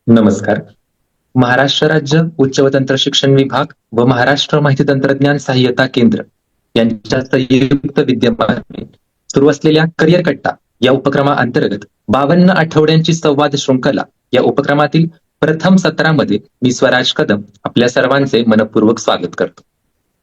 नमस्कार. महाराष्ट्र राज्य उच्च व तंत्र शिक्षण विभाग व महाराष्ट्र माहिती तंत्रज्ञान सहाय्यता केंद्र यांच्या संयुक्त विद्यमाने सुरू असलेल्या करिअर कट्टा या उपक्रमाअंतर्गत 52 आठवड्यांची संवाद शृंखला या उपक्रमातील प्रथम सत्रामध्ये मी स्वराज कदम आपल्या सर्वांचे मनपूर्वक स्वागत करतो.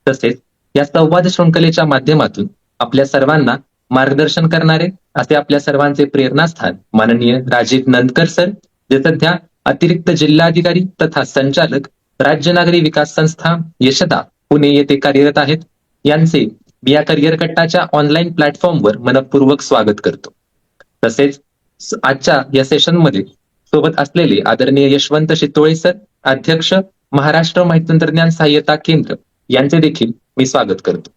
तसेच या संवाद शृंखलेच्या माध्यमातून आपल्या सर्वांना मार्गदर्शन करणारे असे आपल्या सर्वांचे प्रेरणास्थान माननीय राजीव नंदकर सर, जे सध्या अतिरिक्त जिल्हाधिकारी तथा संचालक राज्य नागरी विकास संस्था यशदा पुणे येथे कार्यरत आहेत, यांचे मी या करिअर कट्टाच्या ऑनलाईन प्लॅटफॉर्मवर मनपूर्वक स्वागत करतो. तसेच आजच्या या सेशनमध्ये सोबत असलेले आदरणीय यशवंत शितोळे सर, अध्यक्ष महाराष्ट्र माहिती तंत्रज्ञान सहाय्यता केंद्र, यांचे देखील मी स्वागत करतो.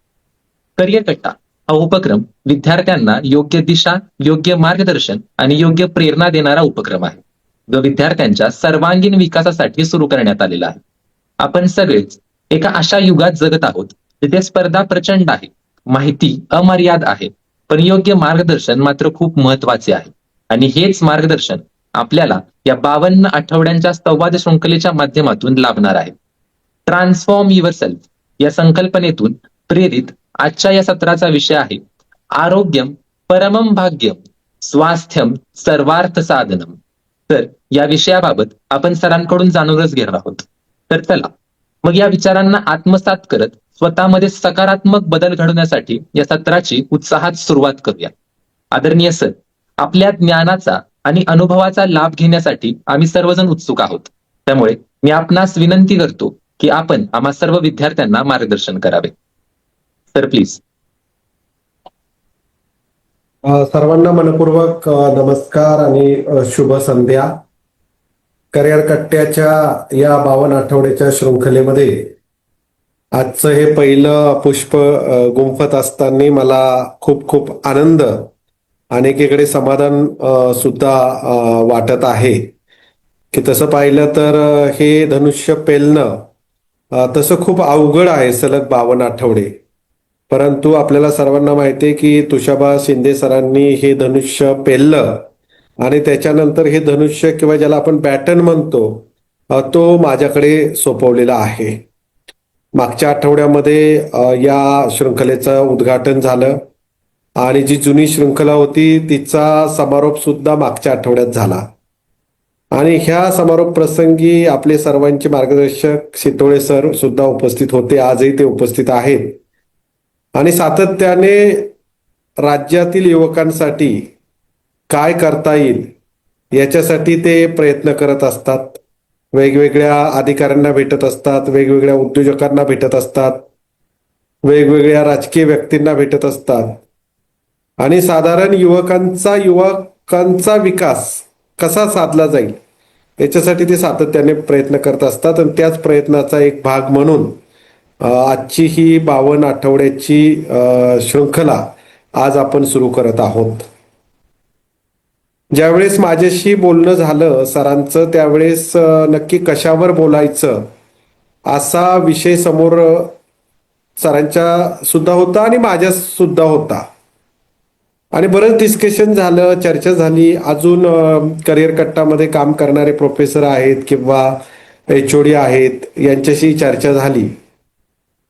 करिअर कट्टा हा उपक्रम विद्यार्थ्यांना योग्य दिशा, योग्य मार्गदर्शन आणि योग्य प्रेरणा देणारा उपक्रम आहे, जो विद्यार्थ्यांच्या सर्वांगीण विकासासाठी सुरू करण्यात आलेला आहे. आपण सगळेच एका अशा युगात जगत आहोत जिथे स्पर्धा प्रचंड आहे, माहिती अमर्याद आहे, पण योग्य मार्गदर्शन मात्र खूप महत्वाचे आहे. आणि हेच मार्गदर्शन आपल्याला या 52 आठवड्यांच्या संवाद शृंखलेच्या माध्यमातून लाभणार आहे. ट्रान्सफॉर्म युअर सेल्फ या संकल्पनेतून प्रेरित आजच्या या सत्राचा विषय आहे आरोग्यम परमम भाग्यम स्वास्थ्यम सर्वार्थ साधनम. तर या विषयाबाबत आपण सरांकडून जाणूनच घेणार आहोत. तर चला मग या विचारांना आत्मसात करत स्वतःमध्ये सकारात्मक बदल घडवण्यासाठी या सत्राची उत्साहात सुरुवात करूया. आदरणीय सर, आपल्या ज्ञानाचा आणि अनुभवाचा लाभ घेण्यासाठी आम्ही सर्वजण उत्सुक आहोत. त्यामुळे मी आपणास विनंती करतो की आपण आम्हा सर्व विद्यार्थ्यांना मार्गदर्शन करावे. Sir please. सर्वांना मनपूर्वक नमस्कार आणि शुभ संध्या. करिअर कट्ट्याच्या या 52 आठवड्याच्या शृंखलेमध्ये आजचं हे पहिलं पुष्प गुंफत असताना मला खूप खूप आनंद आणि एकीकडे समाधान सुद्धा वाटत आहे की तसं पाहिलं तर हे धनुष्य पेलणं तसं खूप अवघड आहे सलग 52 आठवडे. परंतु आपल्याला सर्वांना माहिती आहे की तुषाबा शिंदे सरांनी हे धनुष्य पेललं आणि त्याच्यानंतर हे धनुष्य किंवा ज्याला आपण बॅटन म्हणतो तो माझ्याकडे सोपवलेला आहे. मागच्या आठवड्यामध्ये या शृंखलेचं उद्घाटन झालं आणि जी जुनी शृंखला होती तिचा समारोप सुद्धा मागच्या आठवड्यात झाला. आणि ह्या समारोप प्रसंगी आपले सर्वांचे मार्गदर्शक शितोळे सर सुद्धा उपस्थित होते. आजही ते उपस्थित आहेत आणि सातत्याने राज्यातील युवकांसाठी काय करता येईल याच्यासाठी ते प्रयत्न करत असतात. वेगवेगळ्या अधिकाऱ्यांना भेटत असतात, वेगवेगळ्या उद्योजकांना भेटत असतात, वेगवेगळ्या राजकीय व्यक्तींना भेटत असतात आणि साधारण युवकांचा विकास कसा साधला जाईल याच्यासाठी ते सातत्याने प्रयत्न करत असतात. आणि त्याच प्रयत्नाचा एक भाग म्हणून आजची ही 52 आठवड्याची शृंखला आज आपण सुरू करत आहोत. ज्यावेळेस माझ्याशी बोलणं झालं सरांचं त्यावेळेस नक्की कशावर बोलायचं असा विषय समोर सरांच्या सुद्धा होता आणि माझ्या सुद्धा होता आणि बरंच डिस्कशन झालं, चर्चा झाली. अजून करिअर कट्टामध्ये काम करणारे प्रोफेसर आहेत किंवा HOD आहेत यांच्याशी चर्चा झाली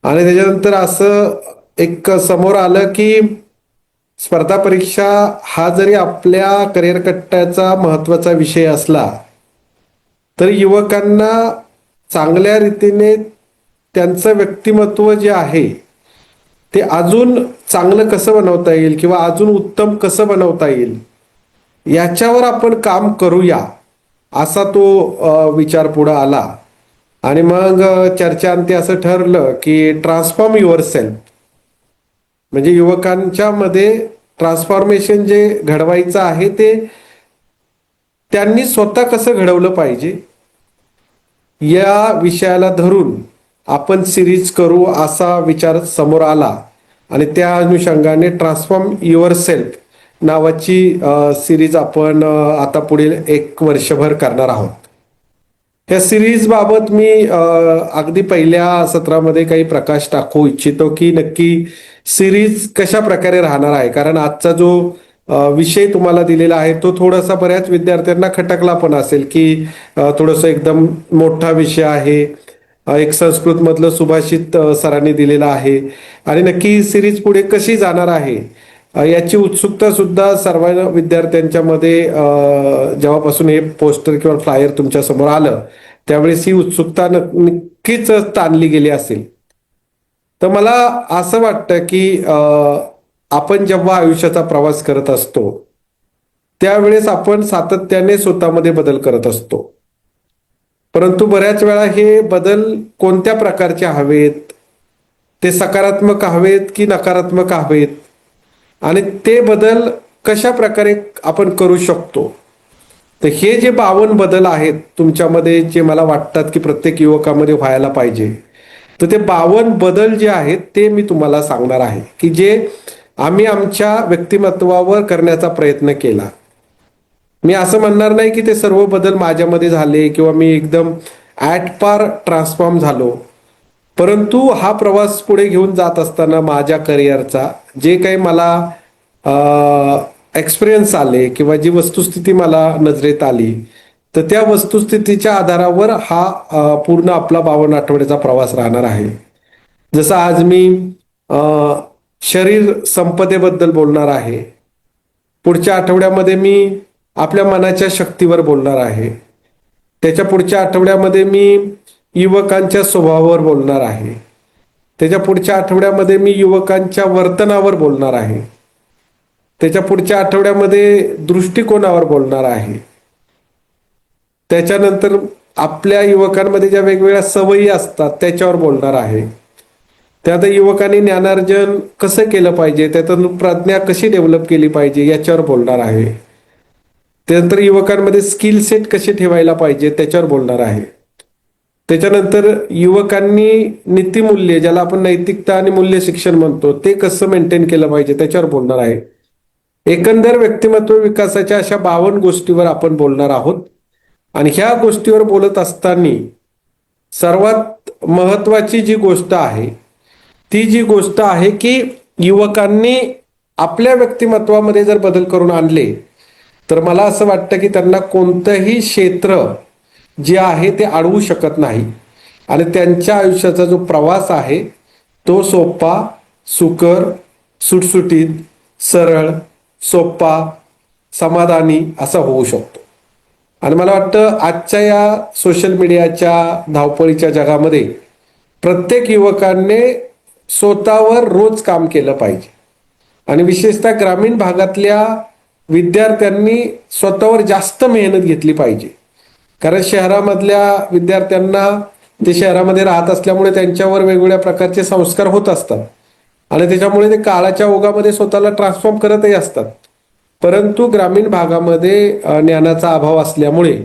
आणि त्याच्यानंतर असं एक समोर आलं की स्पर्धा परीक्षा हा जरी आपल्या करिअर कट्ट्याचा महत्वाचा विषय असला तरी युवकांना चांगल्या रीतीने त्यांचं व्यक्तिमत्व जे आहे ते अजून चांगलं कसं बनवता येईल किंवा अजून उत्तम कसं बनवता येईल याच्यावर आपण काम करूया असा तो विचार पुढे आला. आणि मग चर्चांती असं ठरलं की ट्रान्सफॉर्म युअर सेल्फ, म्हणजे युवकांच्या मध्ये ट्रान्सफॉर्मेशन जे घडवायचं आहे ते त्यांनी स्वतः कसं घडवलं पाहिजे या विषयाला धरून आपण सिरीज करू असा विचार समोर आला आणि त्या अनुषंगाने ट्रान्सफॉर्म युअर सेल्फ नावाची सिरीज आपण आता पुढील 1 वर्षभर करणार आहोत. या सिरीज बाबत मी अगदी पहिल्या सत्रामध्ये काही प्रकाश टाकू इच्छितो की नक्की सिरीज कशा प्रकारे राहणार आहे. कारण आजचा जो विषय तुम्हाला दिलेला आहे तो थोडासा बऱ्याच विद्यार्थ्यांना खटकला पण असेल की थोडंसं एकदम मोठा विषय आहे. एक संस्कृत मधलं सुभाषित सरांनी दिलेला आहे आणि नक्की सिरीज पुढे कशी जाणार आहे याची उत्सुकता सुद्धा सर्व विद्यार्थ्यांच्या मध्ये जेव्हापासून हे पोस्टर किंवा फ्लायर तुमच्या समोर आलं त्यावेळेस ही उत्सुकता नक्कीच ताणली गेली असेल. तर मला असं वाटतं की आपण जेव्हा आयुष्याचा प्रवास करत असतो त्यावेळेस आपण सातत्याने स्वतःमध्ये बदल करत असतो, परंतु बऱ्याच वेळा हे बदल कोणत्या प्रकारचे हवेत, ते सकारात्मक हवेत की नकारात्मक हवेत आणि ते बदल कशा प्रकारे आपण करू शकतो. तर हे जे 52 बदल आहेत तुमच्यामध्ये जे मला वाटतात की प्रत्येक युवकामध्ये व्हायला पाहिजे, तर ते 52 बदल जे आहेत ते मी तुम्हाला सांगणार आहे की जे आम्ही आमच्या व्यक्तिमत्वावर करण्याचा प्रयत्न केला. मी असं म्हणणार नाही की ते सर्व बदल माझ्यामध्ये झाले किंवा मी एकदम ॲट पार ट्रान्सफॉर्म झालो, परंतु हा प्रवास पुढे घेऊन जात असताना माझ्या करिअरचा जे काही मला एक्सपिरियन्स आले किंवा जी वस्तुस्थिती मला नजरेत आली, तर त्या वस्तुस्थितीच्या आधारावर हा पूर्ण आपला 52 आठवड्याचा प्रवास राहणार आहे. जसं आज मी शरीर संपदेबद्दल बोलणार आहे, पुढच्या आठवड्यामध्ये मी आपल्या मनाच्या शक्तीवर बोलणार आहे, त्याच्या पुढच्या आठवड्यामध्ये मी युवकांच्या स्वभावावर बोलणार आहे, त्याच्या पुढच्या आठवड्यामध्ये मी युवकांच्या वर्तनावर बोलणार आहे, त्याच्या पुढच्या आठवड्यामध्ये दृष्टिकोनावर बोलणार आहे, त्याच्यानंतर आपल्या युवकांमध्ये ज्या वेगवेगळ्या सवयी असतात त्याच्यावर बोलणार आहे, त्यात युवकांनी ज्ञानार्जन कसं केलं पाहिजे, त्यातून प्रज्ञा कशी डेव्हलप केली पाहिजे याच्यावर बोलणार आहे, त्यानंतर युवकांमध्ये स्किल सेट कसे ठेवायला पाहिजे त्याच्यावर बोलणार आहे, त्याच्यानंतर युवकांनी नीतिमूल्य ज्याला आपण नैतिकता आणि मूल्य शिक्षण म्हणतो ते कसं मेंटेन केलं पाहिजे त्याच्यावर बोलणार आहे. एकंदर व्यक्तिमत्व विकासाच्या अशा 52 गोष्टीवर आपण बोलणार आहोत. आणि ह्या गोष्टीवर बोलत असताना सर्वात महत्वाची जी गोष्ट आहे ती जी गोष्ट आहे की युवकांनी आपल्या व्यक्तिमत्वामध्ये जर बदल करून आणले तर मला असं वाटतं की त्यांना कोणतंही क्षेत्र जे आहे ते अडवू शकत नाही आणि त्यांच्या आयुष्याचा जो प्रवास आहे तो सोपा, सुकर, सुटसुटीत, सरळ, सोपा, समाधानी असा होऊ शकतो. आणि मला वाटतं आजच्या या सोशल मीडियाच्या धावपळीच्या जगामध्ये प्रत्येक युवकांनी स्वतःवर रोज काम केलं पाहिजे आणि विशेषतः ग्रामीण भागातल्या विद्यार्थ्यांनी स्वतःवर जास्त मेहनत घेतली पाहिजे. कारण शहरामधल्या विद्यार्थ्यांना ते शहरामध्ये राहत असल्यामुळे त्यांच्यावर वेगवेगळ्या प्रकारचे संस्कार होत असतात आणि त्याच्यामुळे ते काळाच्या ओघामध्ये स्वतःला ट्रान्सफॉर्म करतही असतात. परंतु ग्रामीण भागामध्ये ज्ञानाचा अभाव असल्यामुळे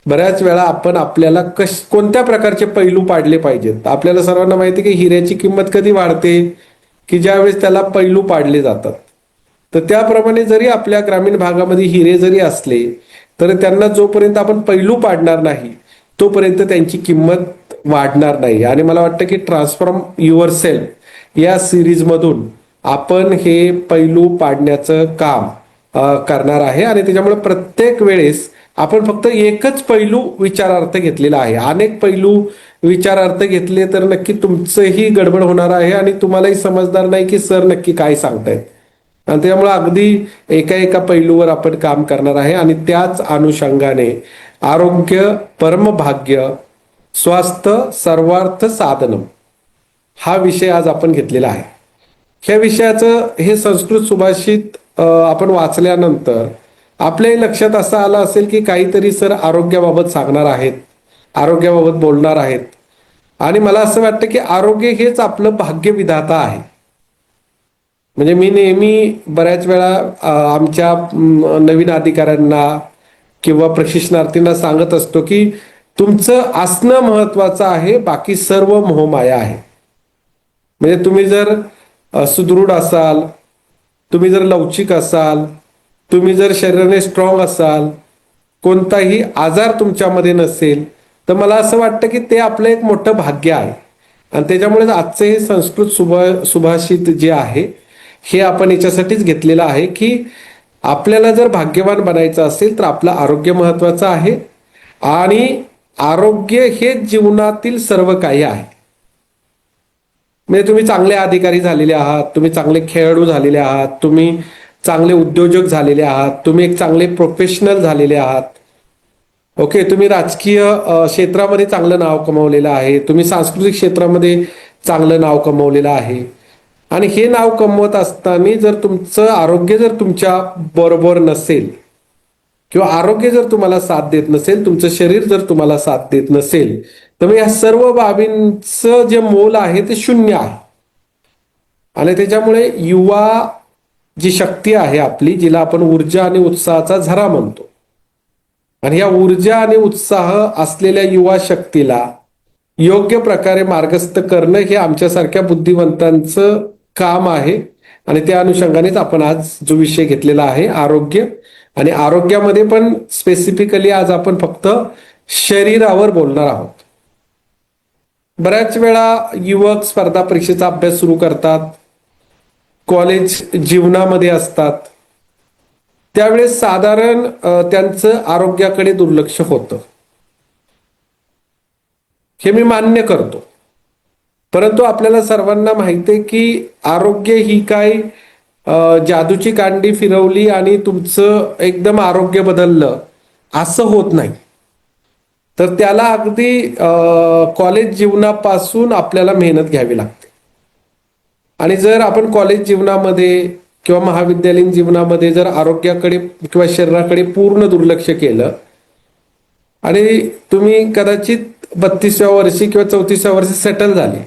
बऱ्याच वेळा आपण आपल्याला कोणत्या प्रकारचे पैलू पाडले पाहिजेत. आपल्याला सर्वांना माहिती की हिऱ्याची किंमत कधी वाढते की ज्यावेळेस त्याला पैलू पाडले जातात. तर त्याप्रमाणे जरी आपल्या ग्रामीण भागामध्ये हिरे जरी असले तर त्यांना जोपर्यंत आपण पैलू पाडणार नाही तोपर्यंत त्यांची किंमत वाढणार नाही. आणि मला वाटतं की ट्रान्सफॉर्म युअर सेल्फ या सिरीजमधून आपण हे पैलू पाडण्याचं काम करणार आहे आणि त्याच्यामुळे प्रत्येक वेळेस आपण फक्त एकच पैलू विचारार्थ घेतलेला आहे. अनेक पैलू विचारार्थ घेतले तर नक्की तुमचंही गडबड होणार आहे आणि तुम्हालाही समजणार नाही की सर नक्की काय सांगतायत. आणि त्यामुळे अगदी एका एका पैलूवर आपण काम करणार आहे आणि त्याच अनुषंगाने आरोग्य परमभाग्य स्वास्थ्य सर्वार्थ साधनम हा विषय आज आपण घेतलेला आहे. ह्या विषयाचं हे संस्कृत सुभाषित आपण वाचल्यानंतर आपल्याही लक्षात असं आलं असेल की काहीतरी सर आरोग्याबाबत सांगणार आहेत, आरोग्याबाबत बोलणार आहेत. आणि मला असं वाटतं की आरोग्य हेच आपलं भाग्यविधाता आहे. म्हणजे मी नेहमी बऱ्याच वेळा आमच्या नवीन अधिकाऱ्यांना किंवा प्रशिक्षणार्थींना सांगत असतो की तुमचं असणं महत्वाचं आहे, बाकी सर्व मोहमाया आहे. म्हणजे तुम्ही जर सुदृढ असाल, तुम्ही जर लवचिक असाल, तुम्ही जर शरीराने स्ट्रॉंग असाल, कोणताही आजार तुमच्यामध्ये नसेल तर मला असं वाटतं की ते आपलं एक मोठं भाग्य आहे. आणि त्याच्यामुळे आजचे हे संस्कृत सुभाषित जे आहे हे आपण याच्यासाठीच घेतलेलं आहे की आपल्याला जर भाग्यवान बनायचं असेल तर आपलं आरोग्य महत्वाचं आहे आणि आरोग्य हे जीवनातील सर्व काही आहे. म्हणजे तुम्ही चांगले अधिकारी झालेले आहात, तुम्ही चांगले खेळाडू झालेले आहात, तुम्ही चांगले उद्योजक झालेले आहात, तुम्ही एक चांगले प्रोफेशनल झालेले आहात. ओके, तुम्ही राजकीय क्षेत्रामध्ये चांगलं नाव कमवलेलं आहे, तुम्ही सांस्कृतिक क्षेत्रामध्ये चांगलं नाव कमवलेलं आहे. आणि हे नाव कमवत असताना जर तुमचं आरोग्य जर तुमच्या बरोबर नसेल किंवा आरोग्य जर तुम्हाला साथ देत नसेल, तुमचं शरीर जर तुम्हाला साथ देत नसेल, तर मग या सर्व बाबींचं जे मोल आहे ते शून्य आहे. आणि त्याच्यामुळे युवा जी शक्ती आहे आपली, जिला आपण ऊर्जा आणि उत्साहाचा झरा म्हणतो, आणि या ऊर्जा आणि उत्साह असलेल्या युवा शक्तीला योग्य प्रकारे मार्गस्थ करणं हे आमच्यासारख्या बुद्धिवंतांचं काम आहे. आणि त्या अनुषंगानेच आपण आज जो विषय घेतलेला आहे आरोग्य, आणि आरोग्यामध्ये पण स्पेसिफिकली आज आपण फक्त शरीरावर बोलणार आहोत. बऱ्याच वेळा युवक स्पर्धा परीक्षेचा अभ्यास सुरू करतात, कॉलेज जीवनामध्ये असतात, त्यावेळेस साधारण त्यांचं आरोग्याकडे दुर्लक्ष होतं, हे मी मान्य करतो. परंतु आपल्याला सर्वांना माहिती आहे की आरोग्य ही काय जादूची कांडी फिरवली आणि तुमचं एकदम आरोग्य बदललं असं होत नाही. तर त्याला अगदी कॉलेज जीवनापासून आपल्याला मेहनत घ्यावी लागते. आणि जर आपण कॉलेज जीवनामध्ये किंवा महाविद्यालयीन जीवनामध्ये जर आरोग्याकडे किंवा शरीराकडे पूर्ण दुर्लक्ष केलं आणि तुम्ही कदाचित 32व्या वर्षी किंवा 34व्या वर्षी सेटल झाले,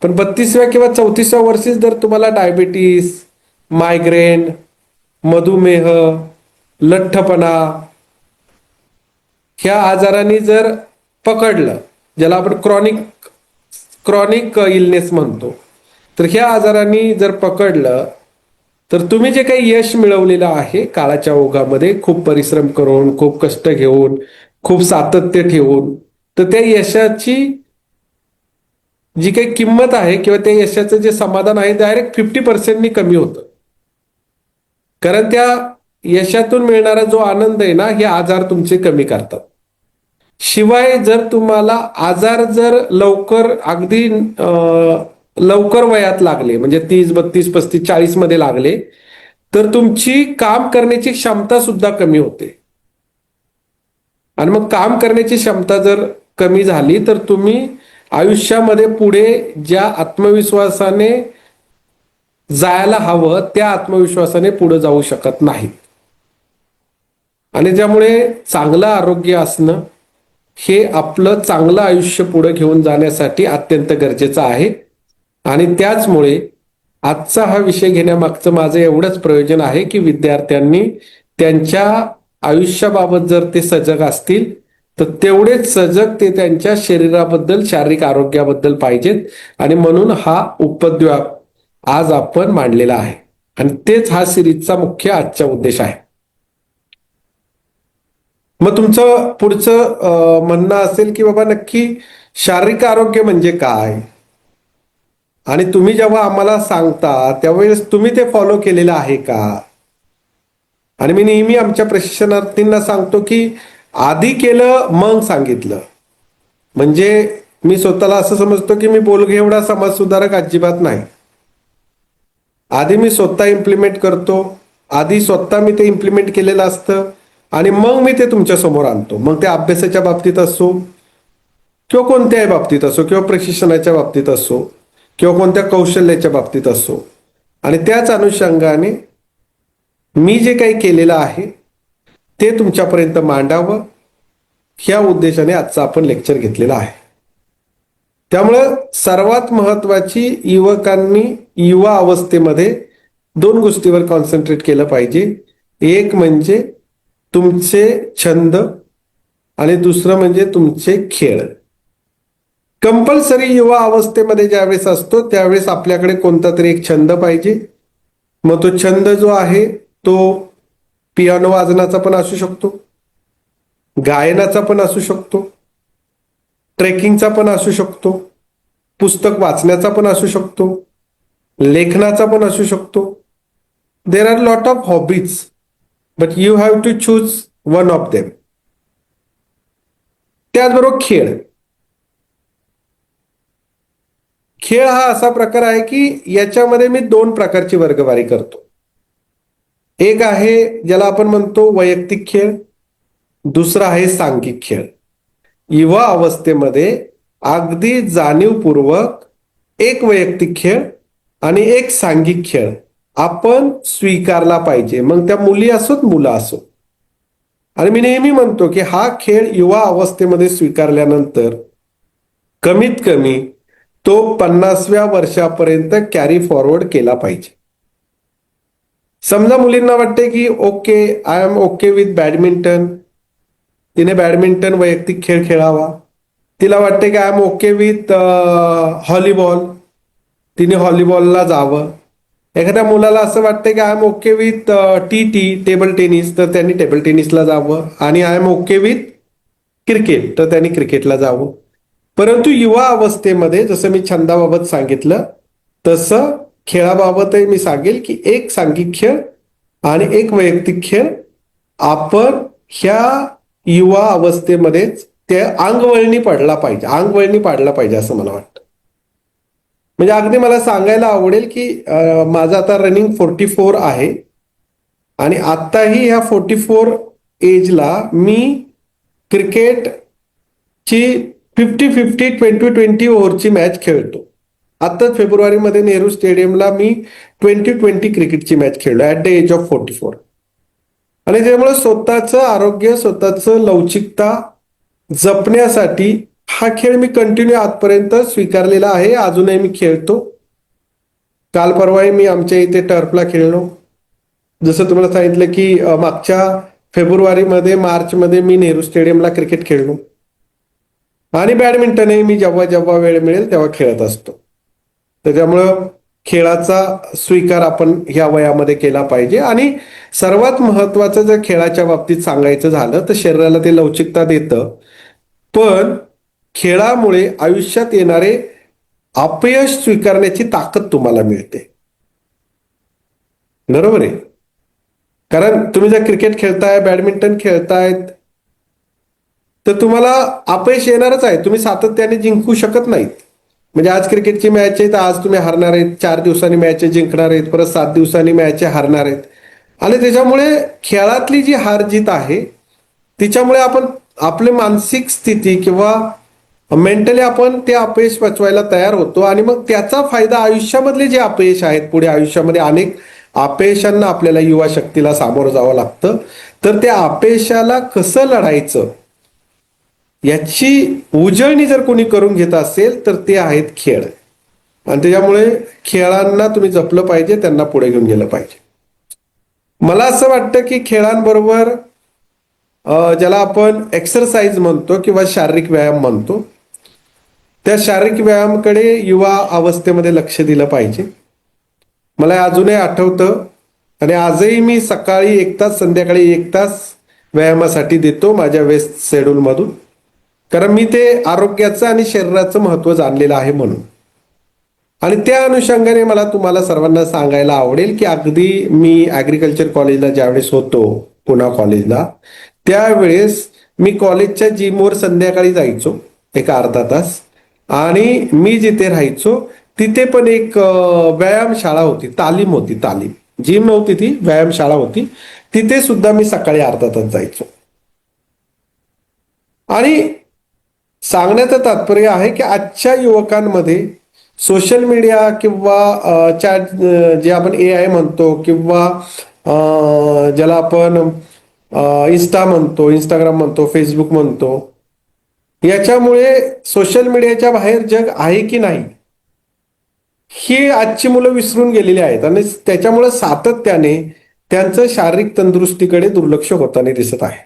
पण 32व्या किंवा 34व्या वर्षी जर तुम्हाला डायबिटीस, मायग्रेन, मधुमेह, लठ्ठपणा ह्या आजारांनी जर पकडलं, ज्याला आपण क्रॉनिक इलनेस म्हणतो, तर ह्या आजारांनी जर पकडलं तर तुम्ही जे काही यश मिळवलेलं आहे काळाच्या ओघामध्ये, खूप परिश्रम करून, खूप कष्ट घेऊन, खूप सातत्य ठेवून, तर त्या यशाची जी काही किंमत आहे किंवा त्या यशाचं जे समाधान आहे डायरेक्ट 50% कमी होतं. कारण त्या यशातून मिळणारा जो आनंद आहे ना, हे आजार तुमचे कमी करतात. शिवाय जर तुम्हाला आजार जर लवकर अगदी लवकर वयात लागले, म्हणजे 30, 32, 35, 40 मध्ये लागले, तर तुमची काम करण्याची क्षमता सुद्धा कमी होते. आणि मग काम करण्याची क्षमता जर कमी झाली तर तुम्ही आयुष्यामध्ये पुढे ज्या आत्मविश्वासाने जायला हवं त्या आत्मविश्वासाने पुढे जाऊ शकत नाहीत. आणि त्यामुळे चांगलं आरोग्य असणं हे आपलं चांगलं आयुष्य पुढे घेऊन जाण्यासाठी अत्यंत गरजेचं आहे. आणि त्याचमुळे आजचा हा विषय घेण्यामागचं माझं एवढंच प्रयोजन आहे की विद्यार्थ्यांनी त्यांच्या आयुष्याबाबत जर ते सजग असतील तर तेवढेच सजग ते त्यांच्या शरीराबद्दल, शारीरिक आरोग्याबद्दल पाहिजेत. आणि म्हणून हा उपद्व्याप आज आपण मांडलेला आहे आणि तेच हा सिरीजचा मुख्य आजचा उद्देश आहे. मग तुमचं पुढचं म्हणणं असेल की बाबा नक्की शारीरिक आरोग्य म्हणजे काय, आणि तुम्ही जेव्हा आम्हाला सांगता त्यावेळेस तुम्ही ते फॉलो केलेलं आहे का? आणि मी नेहमी आमच्या प्रशिक्षणार्थींना सांगतो की आधी केलं मग सांगितलं. म्हणजे मी स्वतःला असं समजतो की मी बोलगे एवढा समाजसुधारक अजिबात नाही. आधी मी स्वतः इम्प्लिमेंट करतो, आधी स्वतः मी ते इम्प्लिमेंट केलेलं असतं आणि मग मी ते तुमच्या समोर आणतो. मग ते अभ्यासाच्या बाबतीत असो किंवा कोणत्याही बाबतीत असो किंवा प्रशिक्षणाच्या बाबतीत असो किंवा कोणत्या कौशल्याच्या बाबतीत असो. आणि त्याच अनुषंगाने मी जे काही केलेलं आहे ते तुमच्यापर्यंत मांडावं ह्या उद्देशाने आजचं आपण लेक्चर घेतलेलं आहे. त्यामुळं सर्वात महत्वाची युवकांनी युवा अवस्थेमध्ये 2 गोष्टीवर कॉन्सन्ट्रेट केलं पाहिजे. एक म्हणजे तुमचे छंद आणि दुसरं म्हणजे तुमचे खेळ. कंपल्सरी युवा अवस्थेमध्ये ज्यावेळेस असतो त्यावेळेस आपल्याकडे कोणता तरी एक छंद पाहिजे. मग तो छंद जो आहे तो पियानो वाजनाचा पण असू शकतो, गायनाचा पण असू शकतो, ट्रेकिंगचा पण असू शकतो, पुस्तक वाचण्याचा पण असू शकतो, लेखनाचा पण असू शकतो. There are lot of hobbies, but you have to choose one of them. त्याचबरोबर खेळ. खेळ हा असा प्रकार आहे की याच्यामध्ये मी 2 प्रकारची वर्गवारी करतो. एक आहे ज्याला आपण म्हणतो वैयक्तिक खेळ, दुसरा आहे सांघिक खेळ. युवा अवस्थेमध्ये अगदी जाणीवपूर्वक एक वैयक्तिक खेळ आणि एक सांघिक खेळ आपण स्वीकारला पाहिजे, मग त्या मुली असोत मुलं असो. आणि मी नेहमी म्हणतो की हा खेळ युवा अवस्थेमध्ये स्वीकारल्यानंतर कमीत कमी तो 50व्या वर्षापर्यंत कॅरी फॉरवर्ड केला पाहिजे. समजा मुलींना वाटते की okay, I am okay with badminton, तिने बॅडमिंटन वैयक्तिक खेळ खेळावा. तिला वाटते की I am okay with volleyball, तिने व्हॉलीबॉलला जावं. एखाद्या मुलाला असं वाटतं की I am okay with table tennis, तर त्यांनी टेबल टेनिसला जावं. आणि I am okay with cricket, तर त्यांनी क्रिकेटला जावं. परंतु युवा अवस्थेमध्ये जसं मी छंदाबाबत सांगितलं तसं खेळाबाबतही मी सांगेल की एक सांघिक खेळ आणि एक वैयक्तिक खेळ आपण ह्या युवा अवस्थेमध्येच ते अंगवळणी पाडला पाहिजे असं मला वाटतं. म्हणजे अगदी मला सांगायला आवडेल की माझं आता रनिंग 44 आहे आणि आत्ताही ह्या 44 एजला मी क्रिकेटची 50-50, 20-20 ओव्हरची मॅच खेळतो. आत्ताच फेब्रुवारीमध्ये नेहरू स्टेडियमला मी 20-20 क्रिकेटची मॅच खेळलो ॲट द एज ऑफ 44. आणि त्यामुळे स्वतःचं आरोग्य, स्वतःचं लवचिकता जपण्यासाठी हा खेळ मी कंटिन्यू आजपर्यंत स्वीकारलेला आहे. अजूनही मी खेळतो. काल परवाही मी आमच्या इथे टर्फला खेळलो. जसं तुम्हाला सांगितलं की मागच्या फेब्रुवारीमध्ये, मार्चमध्ये मी नेहरू स्टेडियमला क्रिकेट खेळलो. आणि बॅडमिंटनही मी जेव्हा जेव्हा वेळ मिळेल तेव्हा खेळत असतो. त्याच्यामुळं खेळाचा स्वीकार आपण ह्या वयामध्ये केला पाहिजे. आणि सर्वात महत्वाचं जर खेळाच्या बाबतीत सांगायचं झालं तर शरीराला ते लवचिकता देतं, पण खेळामुळे आयुष्यात येणारे अपयश स्वीकारण्याची ताकद तुम्हाला मिळते. बरोबर आहे? कारण तुम्ही जर क्रिकेट खेळताय, बॅडमिंटन खेळतायत, तर तुम्हाला अपयश येणारच आहे. तुम्ही सातत्याने जिंकू शकत नाहीत. म्हणजे आज क्रिकेटची मॅच आहे तर आज तुम्ही हारणार आहेत, 4 दिवसांनी मॅच जिंकणार आहेत, परत 7 दिवसांनी मॅच हारणार आहेत. आणि त्याच्यामुळे खेळातली जी हार जीत आहे तिच्यामुळे आपण आपली मानसिक स्थिती किंवा मेंटली आपण ते अपयश पचवायला तयार होतो. आणि मग त्याचा फायदा आयुष्यामधले जे अपयश आहेत, पुढे आयुष्यामध्ये अनेक अपयशांना आपल्याला युवा शक्तीला सामोरं जावं लागतं. तर त्या अपयशाला कसं लढायचं याची उजळणी जर कोणी करून घेत असेल तर ते आहेत खेळ. आणि त्याच्यामुळे खेळांना तुम्ही जपलं पाहिजे, त्यांना पुढे घेऊन गेलं पाहिजे. मला असं वाटतं की खेळांबरोबर ज्याला आपण एक्सरसाइज म्हणतो किंवा शारीरिक व्यायाम म्हणतो, त्या शारीरिक व्यायामाकडे युवा अवस्थेमध्ये लक्ष दिलं पाहिजे. मला अजूनही आठवतं आणि आजही मी सकाळी 1 तास, संध्याकाळी 1 तास व्यायामासाठी देतो माझ्या वेस्ट शेड्यूलमधून. कारण मी ते आरोग्याचं आणि शरीराचं महत्त्व जाणलेलं आहे म्हणून. आणि त्या अनुषंगाने मला तुम्हाला सर्वांना सांगायला आवडेल की अगदी मी ॲग्रिकल्चर कॉलेजला ज्यावेळेस होतो, पुणा कॉलेजला, त्यावेळेस मी कॉलेजच्या जिमवर संध्याकाळी जायचो 1 अर्धा तास. आणि मी जिथे राहायचो तिथे पण एक व्यायामशाळा होती, तालीम होती. जिम नव्हती, ती व्यायामशाळा होती. तिथे सुद्धा मी सकाळी अर्धा तास जायचो. आणि सांगण्याचं तात्पर्य आहे की आजच्या युवकांमध्ये सोशल मीडिया किंवा चॅट, जे आपण AI म्हणतो, किंवा ज्याला आपण इन्स्टा म्हणतो, इंस्टाग्राम म्हणतो, फेसबुक म्हणतो, याच्यामुळे सोशल मीडियाच्या बाहेर जग आहे की नाही ही आजची मुलं विसरून गेलेली आहेत. आणि त्याच्यामुळे सातत्याने त्यांचं शारीरिक तंदुरुस्तीकडे दुर्लक्ष होताना दिसत आहे.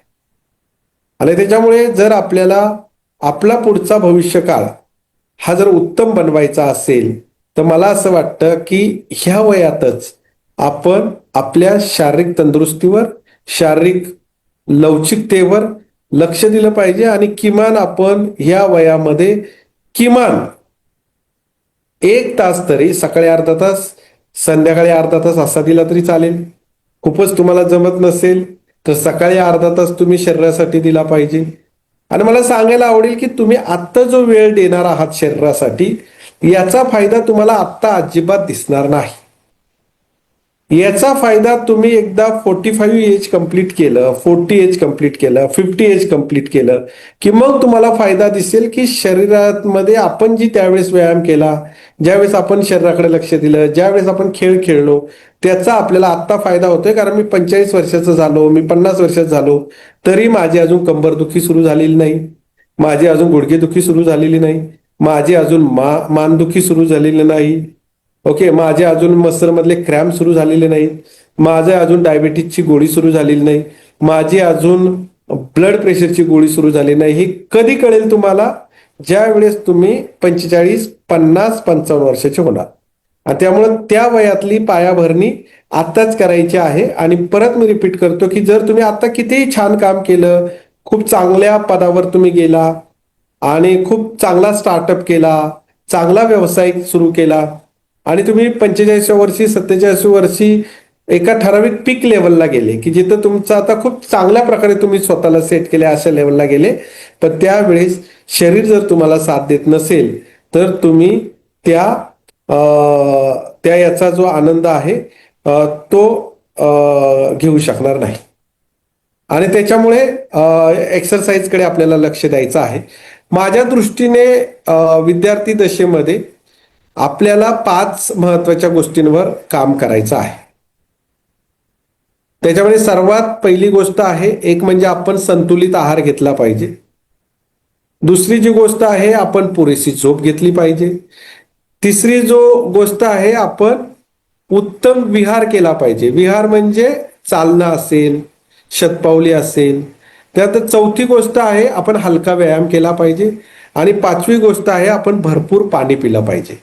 आणि त्याच्यामुळे जर आपल्याला आपला पुढचा भविष्यकाळ हा जर उत्तम बनवायचा असेल तर मला असं वाटतं की ह्या वयातच आपण आपल्या शारीरिक तंदुरुस्तीवर, शारीरिक लवचिकतेवर लक्ष दिलं पाहिजे. आणि किमान आपण ह्या वयामध्ये किमान 1 तास तरी, सकाळी अर्धा तास, संध्याकाळी अर्धा तास असा दिला तरी चालेल. खूपच तुम्हाला जमत नसेल तर सकाळी अर्धा तास तुम्ही शरीरासाठी दिला पाहिजे. आणि मला सांगायला आवडेल की तुम्ही आत्ता जो वेळ देणार आहात शरीरासाठी, याचा फायदा तुम्हाला आत्ता अजिबात दिसणार नाही. याचा फायदा तुम्ही एकदा 45 एज कंप्लीट केलं, 40 एज कंप्लीट केलं, 50 एज कंप्लीट केलं की मग तुम्हाला फायदा दिसेल की शरीरामध्ये आपण जी त्यावेळेस व्यायाम केला, ज्यावेळेस आपण शरीराकडे लक्ष दिलं, ज्यावेळेस आपण खेळ खेळलो, त्याचा आपल्याला आत्ता फायदा होतोय. कारण मी 45 वर्षाचं झालो, मी 50 वर्षाचं झालो, तरी माझी अजून कंबरदुखी सुरू झालेली नाही, माझी अजून गुडघेदुखी सुरू झालेली नाही, माझी अजून मानदुखी सुरू झालेली नाही. ओके, माझे अजून मसलमधले क्रॅम्प सुरू झालेले नाहीत, माझे अजून डायबिटीजची गोळी सुरू झालेली नाही, माझी अजून ब्लड प्रेशरची गोळी सुरू झाली नाही. हे कधी कळेल तुम्हाला? ज्या वेळेस तुम्ही 45, 50, 55 वर्षाचे होणार. आणि त्यामुळे त्या वयातली पायाभरणी आत्ताच करायची आहे. आणि परत मी रिपीट करतो की जर तुम्ही आता कितीही छान काम केलं, खूप चांगल्या पदावर तुम्ही गेला आणि खूप चांगला स्टार्टअप केला, चांगला व्यवसाय सुरू केला आणि तुम्ही 45व्या वर्षी 47व्या वर्षी एका ठराविक पीक लेवलला गेले की जिथं तुमचं आता खूप चांगल्या प्रकारे तुम्ही स्वतःला सेट केले, अशा लेवलला गेले, पण त्यावेळेस शरीर जर तुम्हाला साथ देत नसेल तर तुम्ही त्या याचा जो आनंद आहे तो घेऊ शकणार नाही. आणि त्याच्यामुळे एक्सरसाइजकडे आपल्याला लक्ष द्यायचं आहे. माझ्या दृष्टीने विद्यार्थी दशेमध्ये आपल्याला 5 महत्वाच्या गोष्टींवर काम करायचं आहे. त्याच्यामध्ये सर्वात पहिली गोष्ट आहे, एक म्हणजे आपण संतुलित आहार घेतला पाहिजे. दुसरी जी गोष्ट आहे, आपण पुरेशी झोप घेतली पाहिजे. तिसरी जो गोष्ट आहे, आपण उत्तम विहार केला पाहिजे. विहार म्हणजे चालणं असेल, शतपावली असेल. त्यात चौथी गोष्ट आहे, आपण हलका व्यायाम केला पाहिजे. आणि 5वी गोष्ट आहे, आपण भरपूर पाणी पिलं पाहिजे.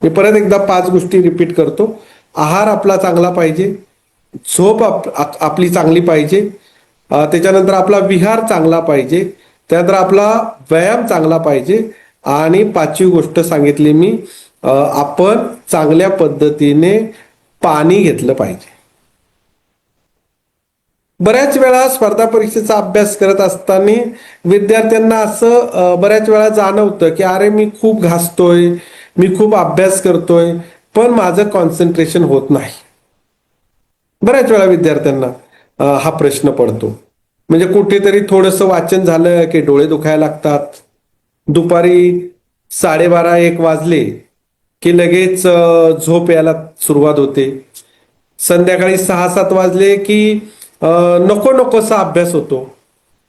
मी परत एकदा 5 गोष्टी रिपीट करतो. आहार आपला चांगला पाहिजे, झोप आपली चांगली पाहिजे, त्याच्यानंतर आपला विहार चांगला पाहिजे, त्यानंतर आपला व्यायाम चांगला पाहिजे आणि 5वी गोष्ट सांगितली मी, आपण चांगल्या पद्धतीने पाणी घेतलं पाहिजे. बऱ्याच वेळा स्पर्धा परीक्षेचा अभ्यास करत असताना विद्यार्थ्यांना असं बऱ्याच वेळा जाणवतं की अरे मी खूप घासतोय, मी खूप अभ्यास करतोय, पण माझं कॉन्सन्ट्रेशन होत नाही. बऱ्याच वेळा विद्यार्थ्यांना हा प्रश्न पडतो. म्हणजे कुठेतरी थोडंसं वाचन झालं की डोळे दुखायला लागतात, दुपारी 12:30-1 वाजले की लगेच झोप यायला सुरुवात होते, संध्याकाळी 6-7 वाजले की नको नकोसा अभ्यास होतो,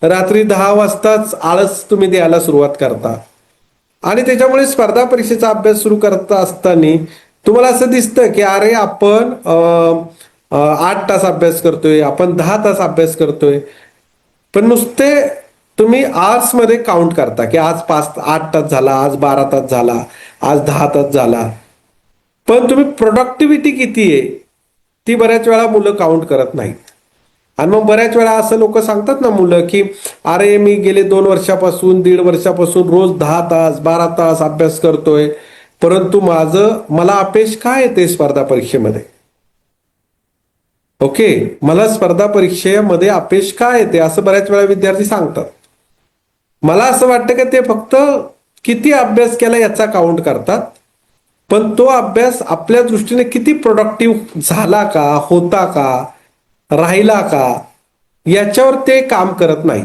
रात्री 10 वाजताच आळस तुम्ही द्यायला सुरुवात करता. आणि त्याच्यामुळे स्पर्धा परीक्षेचा अभ्यास सुरू करत असताना तुम्हाला असं दिसतं की अरे आपण 8 तास अभ्यास करतोय, आपण 10 तास अभ्यास करतोय, पण नुसते तुम्ही आवर्स मध्ये काउंट करता की आज 8 तास झाला, आज 12 तास झाला, आज 10 तास झाला, पण तुम्ही प्रोडक्टिव्हिटी किती आहे ती बऱ्याच वेळा मुलं काउंट करत नाहीत. आणि मग बऱ्याच वेळा असं लोक सांगतात ना मुलं की अरे मी गेले 2 वर्षापासून 1.5 वर्षापासून रोज 10 तास 12 तास अभ्यास करतोय, परंतु मला अपयश काय येते स्पर्धा परीक्षेमध्ये. ओके, मला स्पर्धा परीक्षेमध्ये अपयश काय येते असं बऱ्याच वेळा विद्यार्थी सांगतात. मला असं वाटतं की ते फक्त किती अभ्यास केला याचा काउंट करतात, पण तो अभ्यास आपल्या दृष्टीने किती प्रोडक्टिव्ह झाला का, होता का, राहिला का, याच्यावर ते काम करत नाही.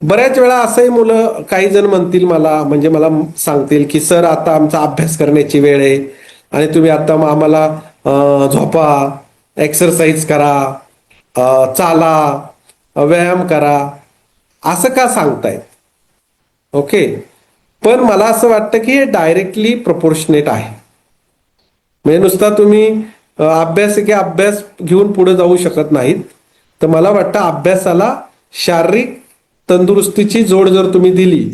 बऱ्याच वेळा असंही मुलं, काही जण म्हणतील मला सांगतील की सर आता आमचा अभ्यास करण्याची वेळ आहे आणि तुम्ही आता आम्हाला झोपा, एक्सरसाइज करा, चाला, व्यायाम करा, असं का सांगतायत. ओके, पण मला असं वाटतं की हे डायरेक्टली प्रोपोर्शनेट आहे. म्हणजे नुसता तुम्ही अभ्यास घेऊन पुढे जाऊ शकत नाहीत. तर मला वाटतं अभ्यासाला शारीरिक तंदुरुस्तीची जोड जर तुम्ही दिली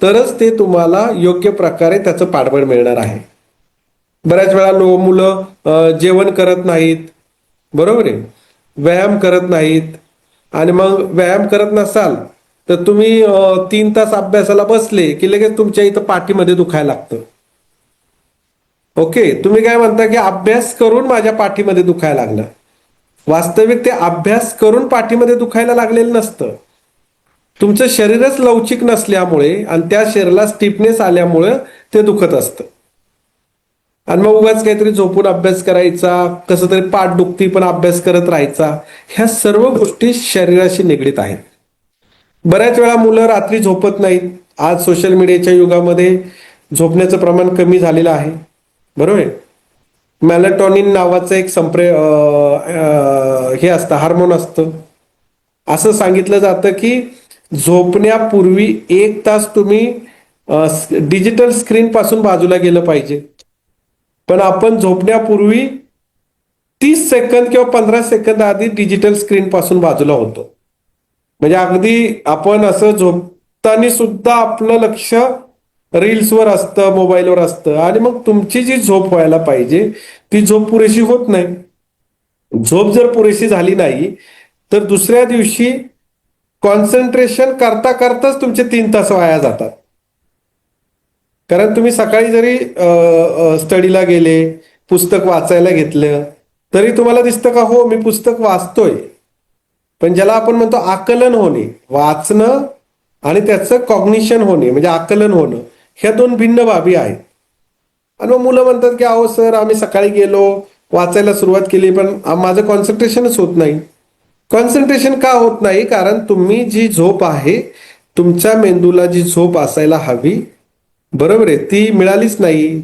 तरच ते तुम्हाला योग्य प्रकारे त्याचं पाठबळ मिळणार आहे. बऱ्याच वेळा मुलं जेवण करत नाहीत, बरोबर आहे, व्यायाम करत नाहीत, आणि मग व्यायाम करत नसाल तर तुम्ही 3 तास अभ्यासाला बसले की लगेच तुमच्या इथं पाठीमध्ये दुखायला लागतं. ओके, तुम्ही काय म्हणता की अभ्यास करून माझ्या पाठीमध्ये दुखायला लागलं. वास्तविक ते अभ्यास करून पाठीमध्ये दुखायला लागलेलं नसतं. तुमचं शरीरच लवचिक नसल्यामुळे आणि त्या शरीराला स्टिफनेस आल्यामुळे ते दुखत असतं. आणि मग उगाच काहीतरी झोपून अभ्यास करायचा, कसं तरी पाठ दुखती पण अभ्यास करत राहायचा. ह्या सर्व गोष्टी शरीराशी निगडीत आहेत. बऱ्याच वेळा मुलं रात्री झोपत नाहीत. आज सोशल मीडियाच्या युगामध्ये झोपण्याचं प्रमाण कमी झालेलं आहे. बरोबर आहे. मेलाटॉनिन नावाचं एक हे असतं, हार्मोन असतं. असं सांगितलं जातं की झोपण्यापूर्वी 1 तास तुम्ही डिजिटल स्क्रीन पासून बाजूला गेलं पाहिजे. पण आपण झोपण्यापूर्वी 30 सेकंद किंवा 15 सेकंद आधी डिजिटल स्क्रीन पासून बाजूला होतो. म्हणजे अगदी आपण असं झोपताना सुद्धा आपलं लक्ष रील्सवर असतं, मोबाईलवर असतं, आणि मग तुमची जी झोप व्हायला पाहिजे ती झोप पुरेशी होत नाही. झोप जर पुरेशी झाली नाही तर दुसऱ्या दिवशी कॉन्सन्ट्रेशन करता करताच तुमचे 3 तास वाया जातात. कारण तुम्ही सकाळी जरी स्टडीला गेले, पुस्तक वाचायला घेतलं, तरी तुम्हाला दिसतं का हो मी पुस्तक वाचतोय. पण ज्याला आपण म्हणतो आकलन होणे, वाचणं आणि त्याचं कॉग्निशन होणे म्हणजे आकलन होणं, ह्या 2 भिन्न बाबी आहेत. आणि मग मुलं म्हणतात की अहो सर आम्ही सकाळी गेलो, वाचायला सुरुवात केली, पण माझं कॉन्सन्ट्रेशनच होत नाही. कॉन्सन्ट्रेशन का होत नाही? कारण तुम्ही जी झोप आहे, तुमच्या मेंदूला जी झोप असायला हवी, बरोबर आहे, ती मिळालीच नाही.